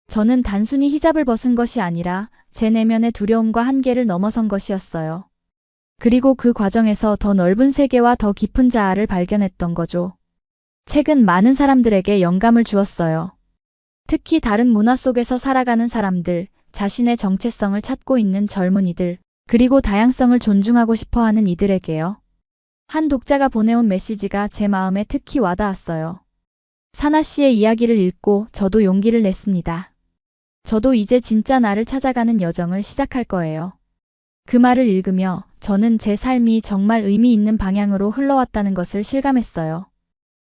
저는 단순히 히잡을 벗은 것이 아니라 제 내면의 두려움과 한계를 넘어선 것이었어요. 그리고 그 과정에서 더 넓은 세계와 더 깊은 자아를 발견했던 거죠. 책은 많은 사람들에게 영감을 주었어요. 특히 다른 문화 속에서 살아가는 사람들, 자신의 정체성을 찾고 있는 젊은이들, 그리고 다양성을 존중하고 싶어하는 이들에게요. 한 독자가 보내온 메시지가 제 마음에 특히 와닿았어요. 사나 씨의 이야기를 읽고 저도 용기를 냈습니다. 저도 이제 진짜 나를 찾아가는 여정을 시작할 거예요. 그 말을 읽으며 저는 제 삶이 정말 의미 있는 방향으로 흘러왔다는 것을 실감했어요.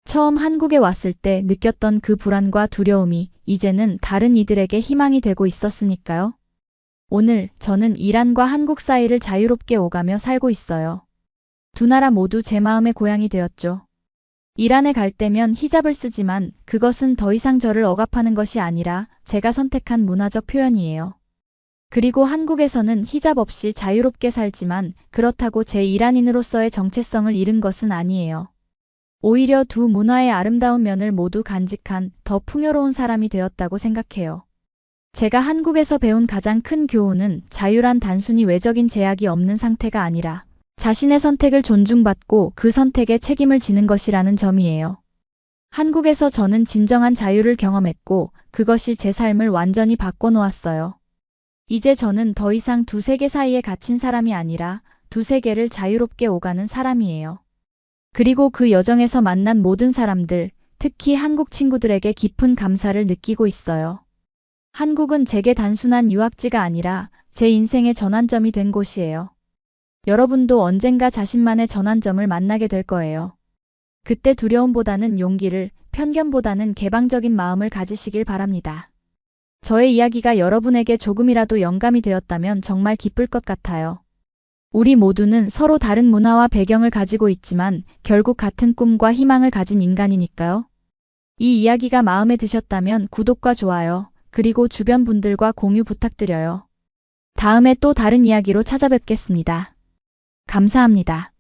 처음 한국에 왔을 때 느꼈던 그 불안과 두려움이 이제는 다른 이들에게 희망이 되고 있었으니까요. 오늘 저는 이란과 한국 사이를 자유롭게 오가며 살고 있어요. 두 나라 모두 제 마음의 고향이 되었죠. 이란에 갈 때면 히잡을 쓰지만 그것은 더 이상 저를 억압하는 것이 아니라 제가 선택한 문화적 표현이에요. 그리고 한국에서는 히잡 없이 자유롭게 살지만 그렇다고 제 이란인으로서의 정체성을 잃은 것은 아니에요. 오히려 두 문화의 아름다운 면을 모두 간직한 더 풍요로운 사람이 되었다고 생각해요. 제가 한국에서 배운 가장 큰 교훈은 자유란 단순히 외적인 제약이 없는 상태가 아니라 자신의 선택을 존중받고 그 선택에 책임을 지는 것이라는 점이에요. 한국에서 저는 진정한 자유를 경험했고 그것이 제 삶을 완전히 바꿔놓았어요. 이제 저는 더 이상 두 세계 사이에 갇힌 사람이 아니라 두 세계를 자유롭게 오가는 사람이에요. 그리고 그 여정에서 만난 모든 사람들, 특히 한국 친구들에게 깊은 감사를 느끼고 있어요. 한국은 제게 단순한 유학지가 아니라 제 인생의 전환점이 된 곳이에요. 여러분도 언젠가 자신만의 전환점을 만나게 될 거예요. 그때 두려움보다는 용기를, 편견보다는 개방적인 마음을 가지시길 바랍니다. 저의 이야기가 여러분에게 조금이라도 영감이 되었다면 정말 기쁠 것 같아요. 우리 모두는 서로 다른 문화와 배경을 가지고 있지만 결국 같은 꿈과 희망을 가진 인간이니까요. 이 이야기가 마음에 드셨다면 구독과 좋아요, 그리고 주변 분들과 공유 부탁드려요. 다음에 또 다른 이야기로 찾아뵙겠습니다. 감사합니다.